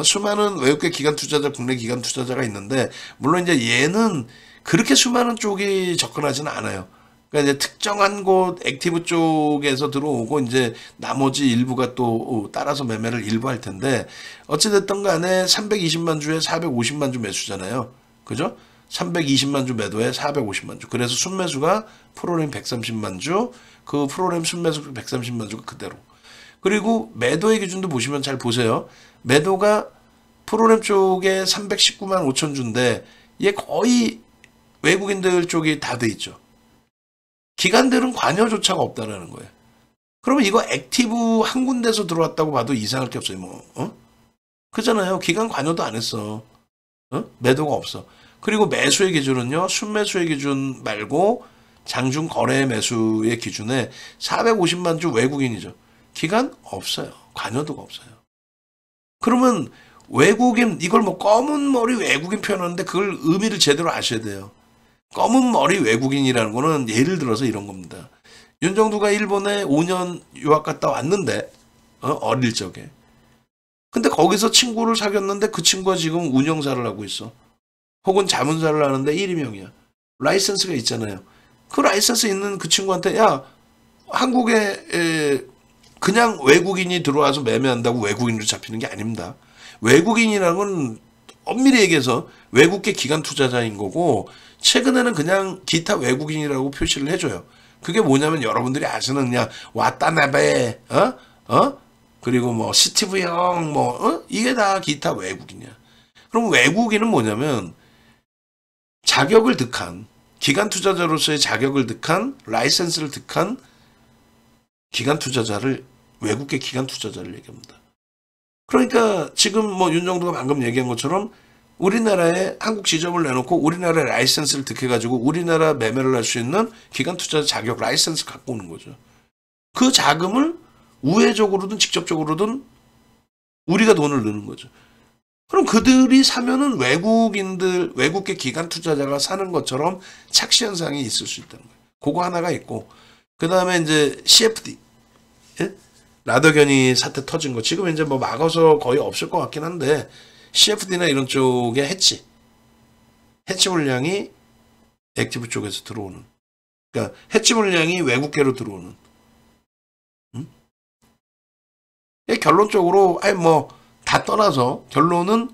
수많은 외국계 기관 투자자, 국내 기관 투자자가 있는데 물론 이제 얘는 그렇게 수많은 쪽이 접근하지는 않아요. 그러니까 이제 특정한 곳 액티브 쪽에서 들어오고 이제 나머지 일부가 또 따라서 매매를 일부 할 텐데 어찌됐든 간에 320만 주에 450만 주 매수잖아요. 그죠? 320만 주 매도에 450만 주. 그래서 순매수가 프로그램 130만 주, 그 프로그램 순매수 130만 주가 그대로. 그리고 매도의 기준도 보시면 잘 보세요. 매도가 프로그램 쪽에 319만 5천 주인데 얘 거의 외국인들 쪽이 다 돼 있죠. 기관들은 관여조차가 없다라는 거예요. 그러면 이거 액티브 한 군데서 들어왔다고 봐도 이상할 게 없어요. 뭐 그잖아요. 기관 관여도 안 했어. 매도가 없어. 그리고 매수의 기준은요. 순매수의 기준 말고 장중 거래 매수의 기준에 450만 주 외국인이죠. 기관 없어요. 관여도가 없어요. 그러면 외국인 이걸 뭐 검은 머리 외국인 표현하는데 그걸 의미를 제대로 아셔야 돼요. 검은 머리 외국인이라는 거는 예를 들어서 이런 겁니다. 윤정두가 일본에 5년 유학 갔다 왔는데 어릴 적에. 근데 거기서 친구를 사귀었는데 그 친구가 지금 운영사를 하고 있어. 혹은 자문사를 하는데 1인명이야. 라이선스가 있잖아요. 그 라이선스 있는 그 친구한테 야 한국에 그냥 외국인이 들어와서 매매한다고 외국인으로 잡히는 게 아닙니다. 외국인이라는 건 엄밀히 얘기해서 외국계 기관 투자자인 거고 최근에는 그냥 기타 외국인이라고 표시를 해줘요. 그게 뭐냐면 여러분들이 아시는 그냥 와타나베 그리고 뭐 스티브 형 이게 다 기타 외국인이야. 그럼 외국인은 뭐냐면 자격을 득한 기관 투자자로서의 자격을 득한 라이센스를 득한 기관 투자자를 외국계 기관 투자자를 얘기합니다. 그러니까 지금 뭐 윤정도가 방금 얘기한 것처럼 우리나라에 한국 지점을 내놓고 우리나라의 라이센스를 득해가지고 우리나라 매매를 할 수 있는 기관 투자자 자격 라이센스 갖고 오는 거죠. 그 자금을 우회적으로든 직접적으로든 우리가 돈을 넣는 거죠. 그럼 그들이 사면은 외국계 기관 투자자가 사는 것처럼 착시 현상이 있을 수 있다는 거예요. 그거 하나가 있고, 그 다음에 이제 CFD, 예? 라더견이 사태 터진 거 지금 이제 뭐 막아서 거의 없을 것 같긴 한데 CFD나 이런 쪽에 해치 물량이 액티브 쪽에서 들어오는, 그러니까 해치 물량이 외국계로 들어오는. 결론적으로 뭐 다 떠나서 결론은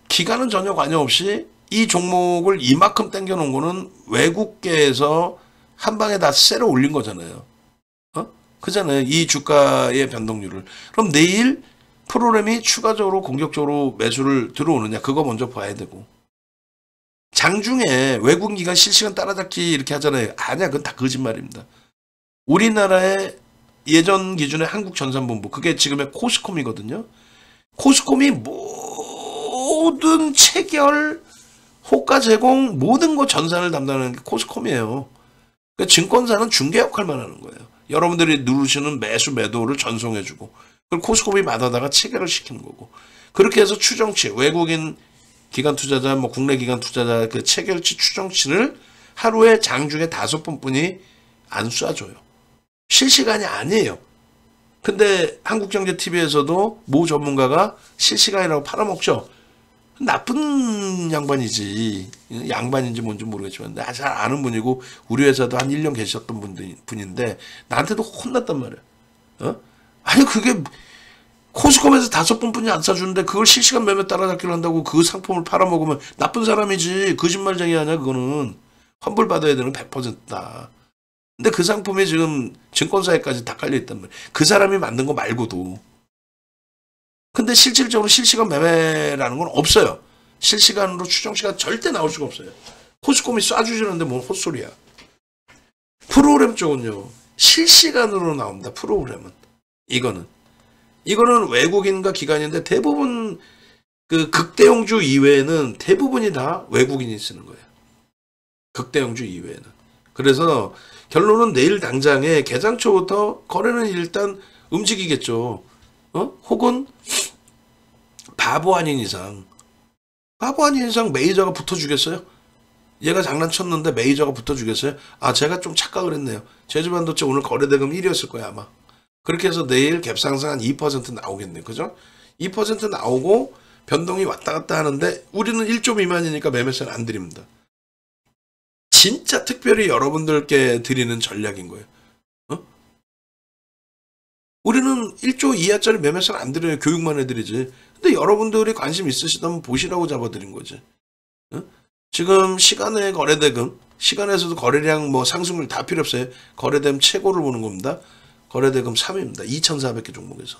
기간은 전혀 관여 없이 이 종목을 이만큼 땡겨놓은 거는 외국계에서 한 방에 다 세러 올린 거잖아요. 그잖아요. 이 주가의 변동률을. 그럼 내일 프로그램이 추가적으로 공격적으로 매수를 들어오느냐 그거 먼저 봐야 되고, 장중에 외국인 기관 실시간 따라잡기 이렇게 하잖아요. 아니야, 그건 다 거짓말입니다. 우리나라의 예전 기준의 한국전산본부, 그게 지금의 코스콤이거든요. 코스콤이 모든 체결, 호가 제공, 모든 거 전산을 담당하는 게 코스콤이에요. 그러니까 증권사는 중개 역할만 하는 거예요. 여러분들이 누르시는 매수 매도를 전송해주고, 그걸 코스콤이 받아다가 체결을 시키는 거고, 그렇게 해서 추정치, 외국인 기관 투자자, 뭐 국내 기관 투자자 그 체결치 추정치를 하루에 장중에 5번뿐이 안 쏴줘요. 실시간이 아니에요. 근데 한국경제TV에서도 모 전문가가 실시간이라고 팔아먹죠. 나쁜 양반이지. 양반인지 뭔지 모르겠지만 잘 아는 분이고 우리 회사도 한 1년 계셨던 분인데 나한테도 혼났단 말이야. 아니 그게 코스콤에서 5번뿐이 안 싸주는데 그걸 실시간 매매 따라잡기를 한다고 그 상품을 팔아먹으면 나쁜 사람이지. 거짓말쟁이 아니야. 그거는 환불받아야 되는 100%다. 근데 그 상품이 지금 증권사에까지 다 깔려있단 말이에요. 그 사람이 만든 거 말고도. 근데 실질적으로 실시간 매매라는 건 없어요. 실시간으로 추정치가 절대 나올 수가 없어요. 코스콤이 쏴주시는데 뭔 헛소리야. 프로그램 쪽은요. 실시간으로 나옵니다. 프로그램은. 이거는 외국인과 기관인데 대부분 그 극대형주 이외에는 대부분이 다 외국인이 쓰는 거예요. 극대형주 이외에는. 그래서 결론은 내일 당장에 개장 초부터 거래는 일단 움직이겠죠. 혹은 바보 아닌 이상 메이저가 붙어주겠어요? 얘가 장난쳤는데 메이저가 붙어주겠어요? 아, 제가 좀 착각을 했네요. 제주반도체 오늘 거래대금 1위였을 거예요 아마. 그렇게 해서 내일 갭상승 한 2% 나오겠네요. 그죠? 2% 나오고 변동이 왔다 갔다 하는데 우리는 1조 미만이니까 매매세는 안 드립니다. 진짜 특별히 여러분들께 드리는 전략인 거예요. 우리는 1조 이하짜리 매매세는 안 드려요. 교육만 해드리지. 근데 여러분들이 관심 있으시다면 보시라고 잡아드린 거지. 지금 시간의 거래대금, 시간에서도 거래량 뭐 상승률 다 필요 없어요. 거래대금 최고를 보는 겁니다. 거래대금 3위입니다. 2,400개 종목에서.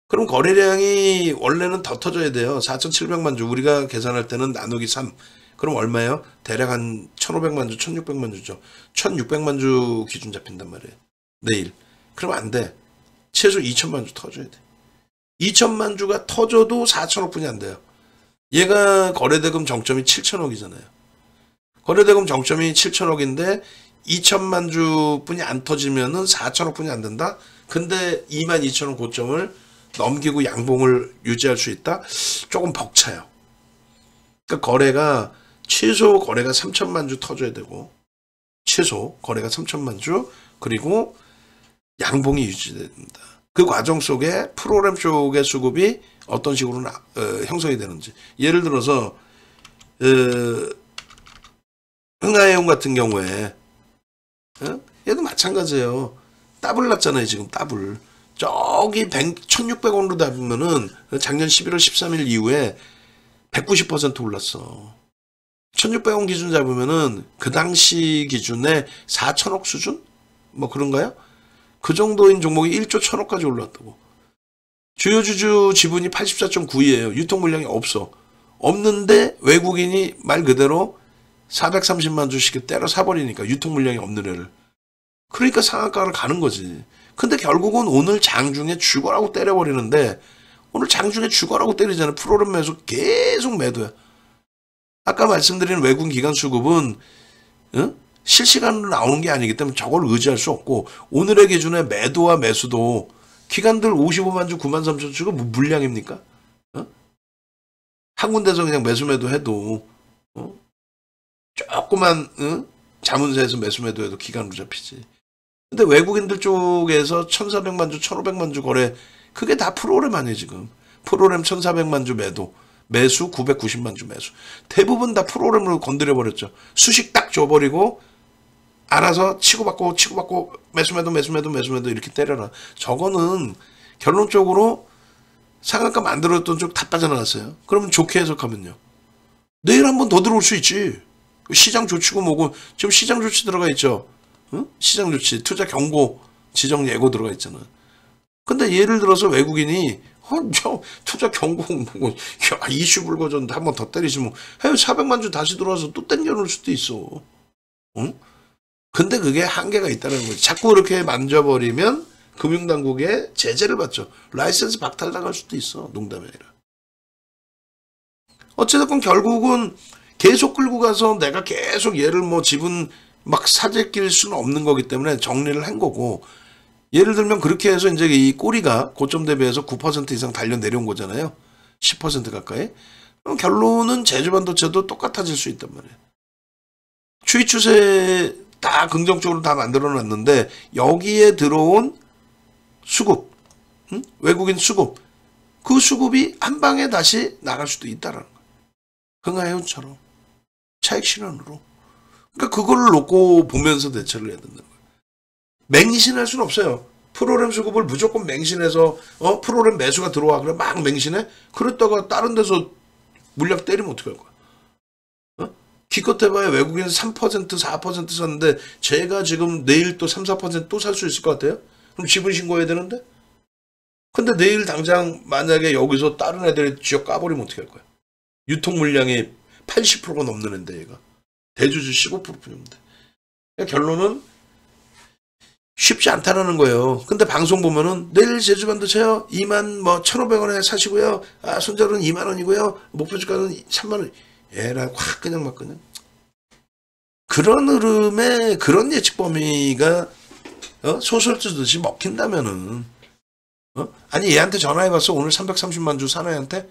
그럼 거래량이 원래는 더 터져야 돼요. 4,700만 주. 우리가 계산할 때는 나누기 3. 그럼 얼마예요? 대략 한 1,500만 주, 1,600만 주죠. 1,600만 주 기준 잡힌단 말이에요. 내일. 그러면 안 돼. 최소 2,000만 주 터져야 돼. 2,000만 주가 터져도 4,000억 분이 안 돼요. 얘가 거래대금 정점이 7,000억이잖아요. 거래대금 정점이 7,000억인데 2,000만 주 분이 안 터지면은 4,000억 분이 안 된다? 근데 22,000원 고점을 넘기고 양봉을 유지할 수 있다? 조금 벅차요. 그러니까 거래가 최소 거래가 3,000만 주 터져야 되고 최소 거래가 3,000만 주 그리고 양봉이 유지됩니다. 그 과정 속에 프로그램 쪽의 수급이 어떤 식으로 형성이 되는지. 예를 들어서 흥하해용 같은 경우에 얘도 마찬가지예요. 더블 났잖아요. 지금 더블 저기 1600원으로 잡으면은 작년 11월 13일 이후에 190% 올랐어. 1600원 기준 잡으면은 그 당시 기준에 4천억 수준? 뭐 그런가요? 그 정도인 종목이 1조 1000억까지 올랐다고. 주요 주주 지분이 84.9이에요. 유통 물량이 없어. 없는데 외국인이 말 그대로 430만 주씩 때려 사버리니까 유통 물량이 없는 애를. 그러니까 상한가를 가는 거지. 근데 결국은 오늘 장중에 죽어라고 때려버리는데 오늘 장중에 죽어라고 때리잖아요. 프로그램 매수 계속 매도야. 아까 말씀드린 외국인 기관 수급은 실시간으로 나오는 게 아니기 때문에 저걸 의지할 수 없고 오늘의 기준에 매도와 매수도 기관들 55만 주 9만 3천 주가 물량입니까? 한 군데서 그냥 매수 매도 해도 조그만 자문사에서 매수 매도 해도 기간으로 잡히지. 근데 외국인들 쪽에서 1400만 주 1500만 주 거래 그게 다 프로그램 아니에요 지금. 프로그램 1400만 주 매도 매수 990만 주 매수 대부분 다 프로그램으로 건드려버렸죠. 수식 딱 줘버리고 알아서 치고받고 매수 매도 이렇게 때려라. 저거는 결론적으로 상한가 만들었던 쪽 다 빠져나갔어요. 그러면 좋게 해석하면요. 내일 한 번 더 들어올 수 있지. 시장 조치고 뭐고 지금 시장 조치 들어가 있죠. 시장 조치 투자 경고 지정 예고 들어가 있잖아. 근데 예를 들어서 외국인이 저 투자 경고 뭐고 이슈 불거졌는데 한 번 더 때리시면 해외 400만 주 다시 들어와서 또 땡겨놓을 수도 있어. 근데 그게 한계가 있다는 거지. 자꾸 이렇게 만져버리면 금융당국에 제재를 받죠. 라이센스 박탈당할 수도 있어. 농담이 아니라. 어찌됐건 결국은 계속 끌고 가서 내가 계속 얘를 뭐 지분 막 사재 낄 수는 없는 거기 때문에 정리를 한 거고 예를 들면 그렇게 해서 이제 이 꼬리가 고점 대비해서 9% 이상 달려 내려온 거잖아요. 10% 가까이. 그럼 결론은 제주반도체도 똑같아질 수 있단 말이에요. 추이 추세 다 긍정적으로 다 만들어 놨는데 여기에 들어온 수급, 외국인 수급, 그 수급이 한 방에 다시 나갈 수도 있다라는 거예요. 흥하해운처럼 차익 실현으로. 그러니까 그걸 놓고 보면서 대처를 해야 된다는 거예요. 맹신할 수는 없어요. 프로그램 수급을 무조건 맹신해서 프로그램 매수가 들어와 그래 막 맹신해? 그랬다가 다른 데서 물량 때리면 어떡할 거야? 기껏 해봐야 외국인 3% 4% 샀는데 제가 지금 내일 또 3, 4% 또 살 수 있을 것 같아요? 그럼 지분 신고해야 되는데? 근데 내일 당장 만약에 여기서 다른 애들이 쥐어 까버리면 어떻게 할 거야? 유통 물량이 80%가 넘는 애인데 얘가. 대주주 15%뿐인데. 결론은 쉽지 않다라는 거예요. 근데 방송 보면은 내일 제주반도체요 2만 뭐 1,500원에 사시고요. 아 손절은 2만 원이고요. 목표 주가는 3만 원. 얘랑 확 그냥 막 그냥. 그런 흐름에 그런 예측 범위가 소설 쓰듯이 먹힌다면은 아니 얘한테 전화해봤어. 오늘 330만 주 사나이한테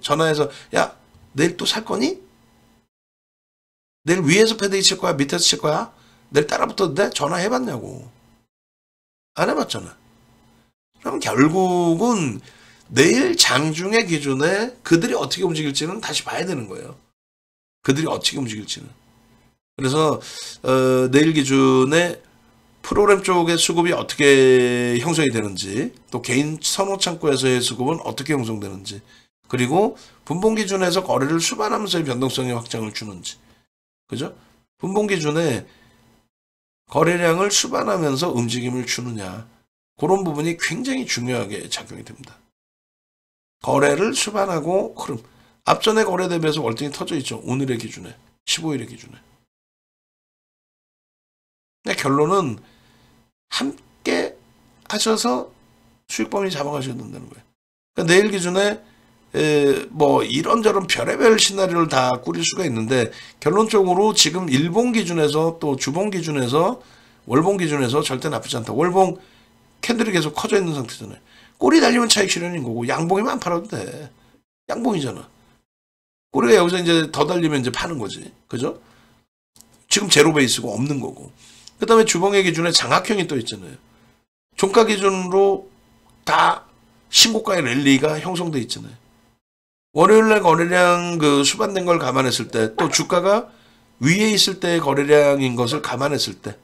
전화해서 야 내일 또 살 거니? 내일 위에서 패딩 칠 거야? 밑에서 칠 거야? 내일 따라붙었는데 전화해봤냐고. 안 해봤잖아. 그럼 결국은 내일 장중의 기준에 그들이 어떻게 움직일지는 다시 봐야 되는 거예요. 그들이 어떻게 움직일지는. 그래서 내일 기준에 프로그램 쪽의 수급이 어떻게 형성이 되는지 또 개인 선호 창구에서의 수급은 어떻게 형성되는지 그리고 분봉 기준에서 거래를 수반하면서의 변동성의 확장을 주는지 그죠? 분봉 기준에 거래량을 수반하면서 움직임을 주느냐 그런 부분이 굉장히 중요하게 작용이 됩니다. 거래를 수반하고 흐름 앞전에 거래 대비해서 월등히 터져 있죠. 오늘의 기준에 15일의 기준에. 근데 결론은 함께 하셔서 수익 범위 잡아가셔야 된다는 거예요. 그러니까 내일 기준에 뭐 이런저런 별의별 시나리오를 다 꾸릴 수가 있는데 결론적으로 지금 일봉 기준에서 또 주봉 기준에서 월봉 기준에서 절대 나쁘지 않다. 월봉 캔들이 계속 커져 있는 상태잖아요. 꼬리 달리면 차익 실현인 거고 양봉이면 안 팔아도 돼. 양봉이잖아. 꼬리가 여기서 이제 더 달리면 이제 파는 거지. 그죠? 지금 제로 베이스고 없는 거고. 그 다음에 주봉의 기준에 장악형이 또 있잖아요. 종가 기준으로 다 신고가의 랠리가 형성돼 있잖아요. 월요일날 거래량 그 수반된 걸 감안했을 때 또 주가가 위에 있을 때의 거래량인 것을 감안했을 때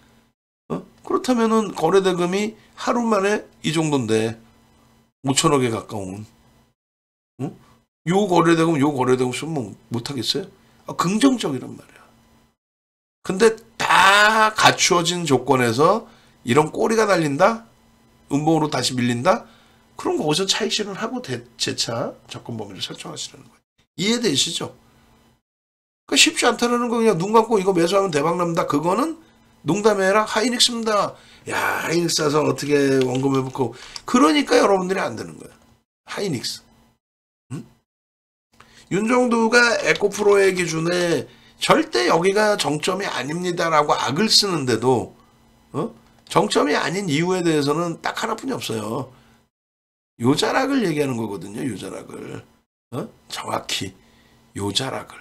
그렇다면은 거래대금이 하루 만에 이 정도인데 5천억에 가까운. 응? 요 거래대금 요 거래대금 쓰면 뭐 못하겠어요? 긍정적이란 말이야. 근데 다 갖추어진 조건에서 이런 꼬리가 달린다? 음봉으로 다시 밀린다? 그럼 거기서 차익 실현하고 재차 접근 범위를 설정하시라는 거예요. 이해되시죠? 그러니까 쉽지 않다는 거. 그냥 눈 감고 이거 매수하면 대박 납니다. 그거는 농담해라. 하이닉스입니다. 야, 하이닉스 사서 어떻게 원금 회복하고. 그러니까 여러분들이 안 되는 거야. 하이닉스. 응? 윤정두가 에코프로의 기준에 절대 여기가 정점이 아닙니다라고 악을 쓰는데도 정점이 아닌 이유에 대해서는 딱 하나뿐이 없어요. 요자락을 얘기하는 거거든요. 요자락을. 정확히 요자락을.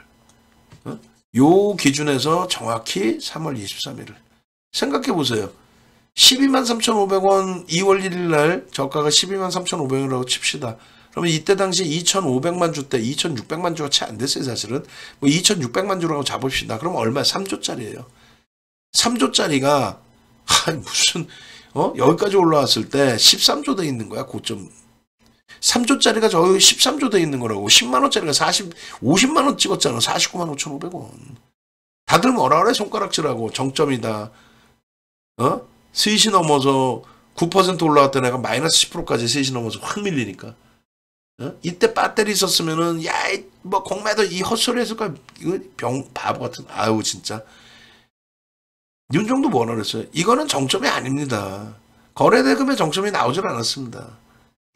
요 기준에서 정확히 3월 23일을 생각해 보세요. 123,500원 2월 1일 날 저가가 123,500원이라고 칩시다. 그러면 이때 당시 2,500만 주 때 2,600만 주가 채 안 됐어요. 사실은 뭐 2,600만 주라고 잡읍시다. 그럼 얼마? 3조짜리예요. 3조짜리가 무슨 여기까지 올라왔을 때 13조 돼 있는 거야. 고점 3조짜리가 저기 13조 돼 있는 거라고. 10만원짜리가 50만원 찍었잖아. 49만 5,500원. 다들 뭐라 그래? 손가락질하고 정점이다. 스윗이 넘어서 9% 올라왔던 애가 마이너스 10%까지 스윗이 넘어서 확 밀리니까. 이때 배터리 있었으면은 뭐 공매도 이 헛소리 했을 거야. 이거 바보 같은. 아유 진짜. 윤정도 뭐라 그랬어요? 이거는 정점이 아닙니다. 거래대금의 정점이 나오질 않았습니다.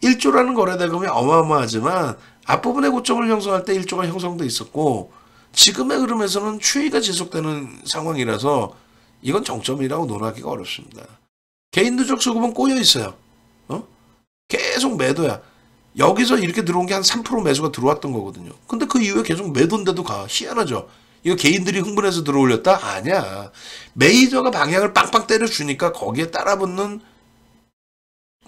1조라는 거래대금이 어마어마하지만 앞부분의 고점을 형성할 때 1조가 형성돼 있었고 지금의 흐름에서는 추이가 지속되는 상황이라서 이건 정점이라고 논하기가 어렵습니다. 개인 누적 수급은 꼬여 있어요. 계속 매도야. 여기서 이렇게 들어온 게 한 3% 매수가 들어왔던 거거든요. 근데 그 이후에 계속 매도인데도 가. 희한하죠. 이거 개인들이 흥분해서 들어올렸다? 아니야. 메이저가 방향을 빵빵 때려주니까 거기에 따라붙는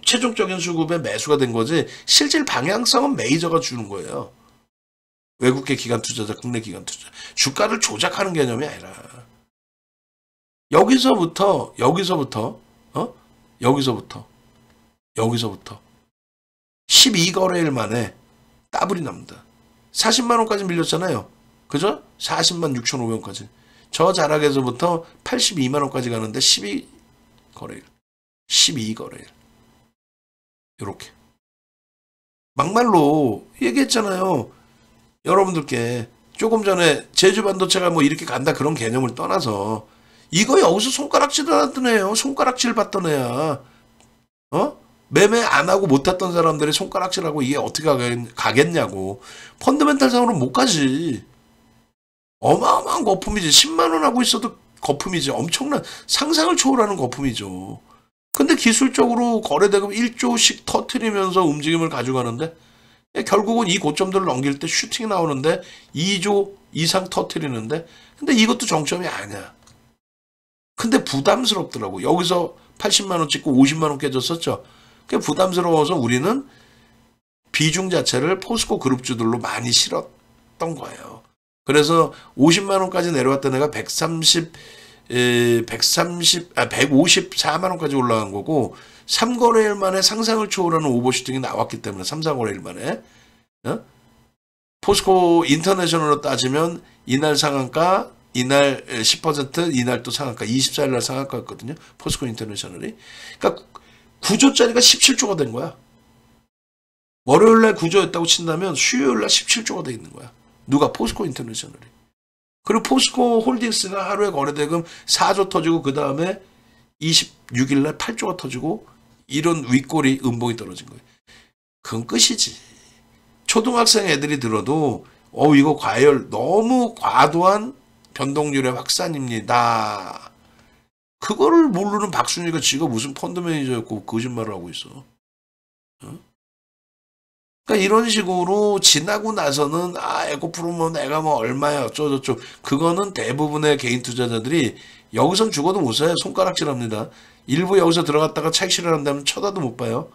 최종적인 수급에 매수가 된 거지 실질 방향성은 메이저가 주는 거예요. 외국계 기관 투자자, 국내 기관 투자. 주가를 조작하는 개념이 아니라 여기서부터 12거래일 만에 따블이 납니다. 40만 원까지 밀렸잖아요. 그죠? 40만 6,500원까지. 저 자락에서부터 82만 원까지 가는데 12거래일. 요렇게. 막말로 얘기했잖아요. 여러분들께 조금 전에 제주반도체가 뭐 이렇게 간다 그런 개념을 떠나서 이거 여기서 손가락질 하던 애요. 손가락질 받던 애야. 매매 안 하고 못 탔던 사람들이 손가락질하고 이게 어떻게 가겠냐고. 펀더멘탈상으로 못 가지. 어마어마한 거품이지. 10만 원 하고 있어도 거품이지. 엄청난 상상을 초월하는 거품이죠. 근데 기술적으로 거래대금 1조씩 터트리면서 움직임을 가져가는데 결국은 이 고점들을 넘길 때 슈팅이 나오는데 2조 이상 터트리는데 근데 이것도 정점이 아니야. 근데 부담스럽더라고. 여기서 80만 원 찍고 50만 원 깨졌었죠. 그게 부담스러워서 우리는 비중 자체를 포스코 그룹주들로 많이 실었던 거예요. 그래서 50만 원까지 내려왔던 애가 154만 원까지 올라간 거고 3거래일 만에 상상을 초월하는 오버슈팅이 나왔기 때문에 3, 4거래일 만에 포스코 인터내셔널로 따지면 이날 상한가 이날 10% 이날 또 상한가 24일 날 상한가였거든요. 포스코 인터내셔널이. 그러니까 9조짜리가 17조가 된 거야. 월요일 날 9조였다고 친다면 수요일 날 17조가 돼 있는 거야. 누가? 포스코 인터내셔널이. 그리고 포스코 홀딩스가 하루에 거래대금 4조 터지고 그 다음에 26일 날 8조가 터지고 이런 윗골이 음봉이 떨어진 거예요. 그건 끝이지. 초등학생 애들이 들어도 이거 과열 너무 과도한 변동률의 확산입니다. 그거를 모르는 박순희가 지가 무슨 펀드 매니저였고 거짓말을 하고 있어. 그러니까 이런 식으로 지나고 나서는 에코프로 뭐 내가 뭐 얼마야 어쩌고저쩌고 그거는 대부분의 개인 투자자들이 여기선 죽어도 못 사요. 손가락질합니다. 일부 여기서 들어갔다가 차익 실현한다면 쳐다도 못 봐요.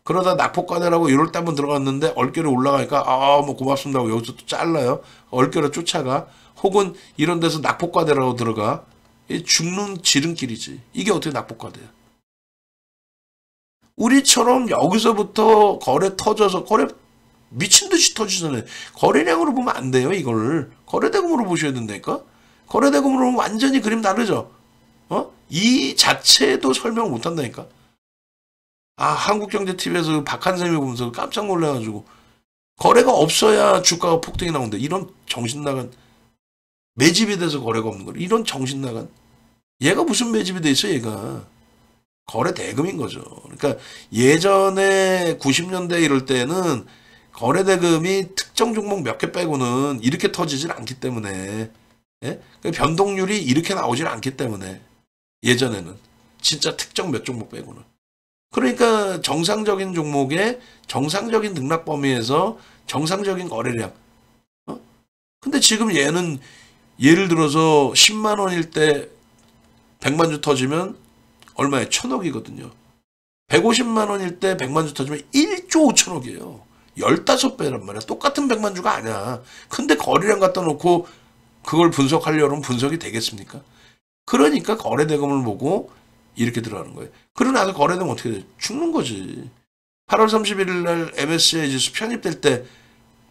그러다 낙폭과대라고 1월 달 한번 들어갔는데 얼결에 올라가니까 뭐 고맙습니다 하고 여기서 또 잘라요. 얼결에 쫓아가. 혹은 이런 데서 낙폭과대라고 들어가. 죽는 지름길이지. 이게 어떻게 낙폭과대야. 우리처럼 여기서부터 거래 터져서 거래 미친 듯이 터지잖아요. 거래량으로 보면 안 돼요, 이걸. 거래대금으로 보셔야 된다니까? 거래대금으로 보면 완전히 그림 다르죠? 이 자체도 설명 못 한다니까? 아, 한국경제TV에서 박한샘이 보면서 깜짝 놀라가지고, 거래가 없어야 주가가 폭등이 나온다. 이런 정신 나간, 매집이 돼서 거래가 없는 거래. 이런 정신 나간. 얘가 무슨 매집이 돼 있어, 얘가. 거래 대금인 거죠. 그러니까 예전에 90년대 이럴 때는 거래 대금이 특정 종목 몇 개 빼고는 이렇게 터지질 않기 때문에, 예? 그 변동률이 이렇게 나오질 않기 때문에, 예전에는 진짜 특정 몇 종목 빼고는. 그러니까 정상적인 종목의 정상적인 등락 범위에서 정상적인 거래량. 근데 지금 얘는 예를 들어서 10만 원일 때 100만 주 터지면 얼마에 1000억이거든요. 150만 원일 때 100만 주 터지면 1조 5천억이에요. 15배란 말이야. 똑같은 100만 주가 아니야. 근데 거래량 갖다 놓고 그걸 분석하려면 분석이 되겠습니까? 그러니까 거래대금을 보고 이렇게 들어가는 거예요. 그러고 나서 거래대금 어떻게 돼? 죽는 거지. 8월 31일 날 MSCI 지수 편입될 때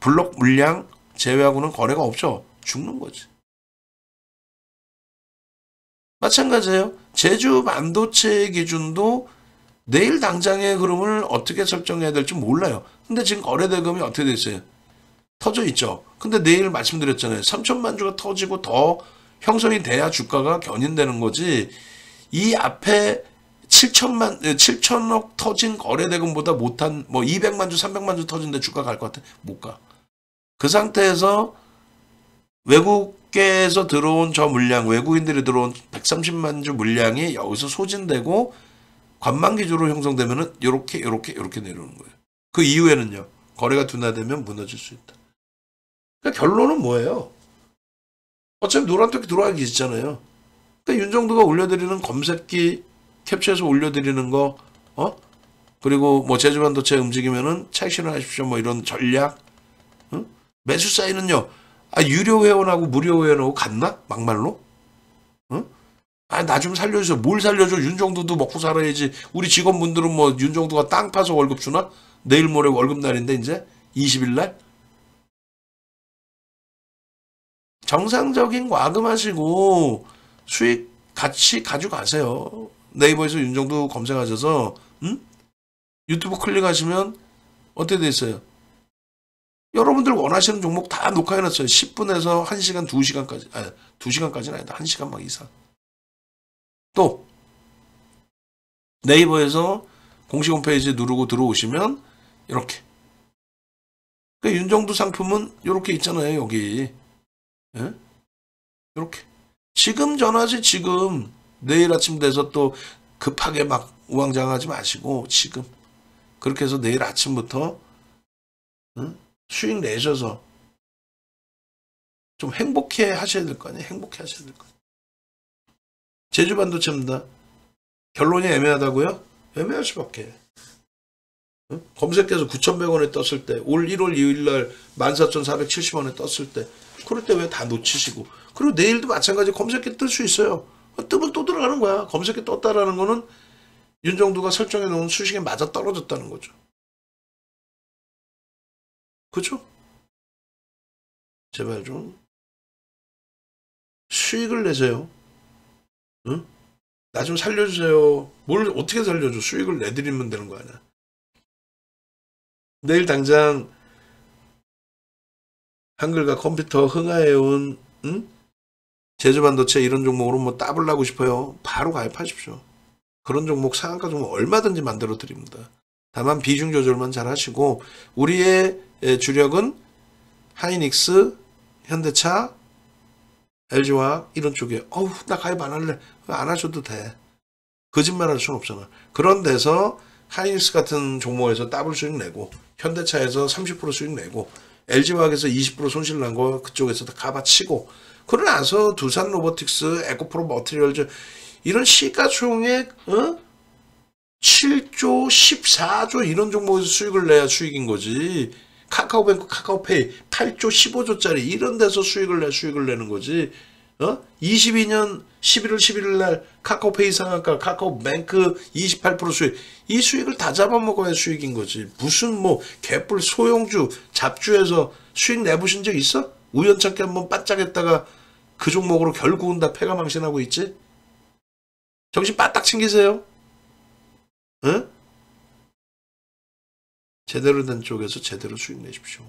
블록 물량 제외하고는 거래가 없죠. 죽는 거지. 마찬가지예요. 제주 반도체 기준도 내일 당장의 흐름을 어떻게 설정해야 될지 몰라요. 근데 지금 거래대금이 어떻게 돼 있어요? 터져 있죠. 근데 내일 말씀드렸잖아요. 3천만 주가 터지고 더 형성이 돼야 주가가 견인되는 거지. 이 앞에 7천억 터진 거래대금보다 못한 뭐 200만 주, 300만 주 터진데 주가 갈 것 같아? 못 가. 그 상태에서 외국계에서 들어온 저 물량, 외국인들이 들어온 130만 주 물량이 여기서 소진되고 관망기조로 형성되면은 요렇게 내려오는 거예요. 그 이후에는요. 거래가 둔화되면 무너질 수 있다. 그러니까 결론은 뭐예요? 어차피 노란톡이 들어가기 있잖아요. 그러니까 윤정두가 올려드리는 검색기 캡처해서 올려드리는 거, 그리고 뭐 제주반도체 움직이면은 차익 실현하십시오. 뭐 이런 전략, 매수 사이는요. 아, 유료 회원하고 무료 회원하고 같나? 막말로? 아, 나 좀 살려주세요. 뭘 살려줘? 윤정두도 먹고 살아야지. 우리 직원분들은 뭐 윤정두가 땅 파서 월급 주나? 내일 모레 월급날인데 이제 20일 날? 정상적인 과금하시고 수익 같이 가져가세요. 네이버에서 윤정두 검색하셔서 유튜브 클릭하시면 어떻게 돼 있어요? 여러분들 원하시는 종목 다 녹화해놨어요. 10분에서 1시간, 2시간까지. 아니, 2시간까지는 아니다. 1시간 막 이상. 또 네이버에서 공식 홈페이지 누르고 들어오시면 이렇게. 그러니까 윤정두 상품은 이렇게 있잖아요. 여기. 예? 이렇게. 지금 전화지 지금. 내일 아침 돼서 또 급하게 막 우왕좌왕하지 마시고 지금. 그렇게 해서 내일 아침부터 수익 내셔서 좀 행복해 하셔야 될 거 아니에요. 행복해 하셔야 될 거 아니에요. 제주반도체입니다. 결론이 애매하다고요? 애매할 수밖에. 검색해서 9,100원에 떴을 때, 올 1월 2일 날 14,470원에 떴을 때, 그럴 때 왜 다 놓치시고. 그리고 내일도 마찬가지 검색해 뜰 수 있어요. 뜨면 또 들어가는 거야. 검색해 떴다라는 거는 윤정두가 설정해 놓은 수식에 맞아 떨어졌다는 거죠. 그죠? 제발 좀 수익을 내세요. 응? 나 좀 살려주세요. 뭘 어떻게 살려줘? 수익을 내드리면 되는 거 아니야. 내일 당장 한글과 컴퓨터 흥하해온 제주반도체 이런 종목으로 뭐 따블라고 싶어요. 바로 가입하십시오. 그런 종목 상한가 종목 얼마든지 만들어 드립니다. 다만 비중 조절만 잘 하시고 우리의 주력은 하이닉스, 현대차, LG화학 이런 쪽에 나 가입 안 할래. 안 하셔도 돼. 거짓말할 수는 없잖아. 그런 데서 하이닉스 같은 종목에서 더블 수익 내고 현대차에서 30% 수익 내고 LG화학에서 20% 손실 난 거 그쪽에서 다 가봐치고 그러고 나서 두산 로보틱스, 에코프로 머티리얼즈 이런 시가총액 7조, 14조 이런 종목에서 수익을 내야 수익인 거지. 카카오뱅크, 카카오페이 8조, 15조짜리 이런 데서 수익을 내는 거지. 22년 11월 11일 날 카카오페이 상한가, 카카오뱅크 28% 수익. 이 수익을 다 잡아먹어야 수익인 거지. 무슨 뭐 개뿔 소형주, 잡주에서 수익 내보신 적 있어? 우연찮게 한번 반짝했다가 그 종목으로 결국은 다 패가망신하고 있지? 정신 바짝 챙기세요. 응? 제대로 된 쪽에서 제대로 수익 내십시오.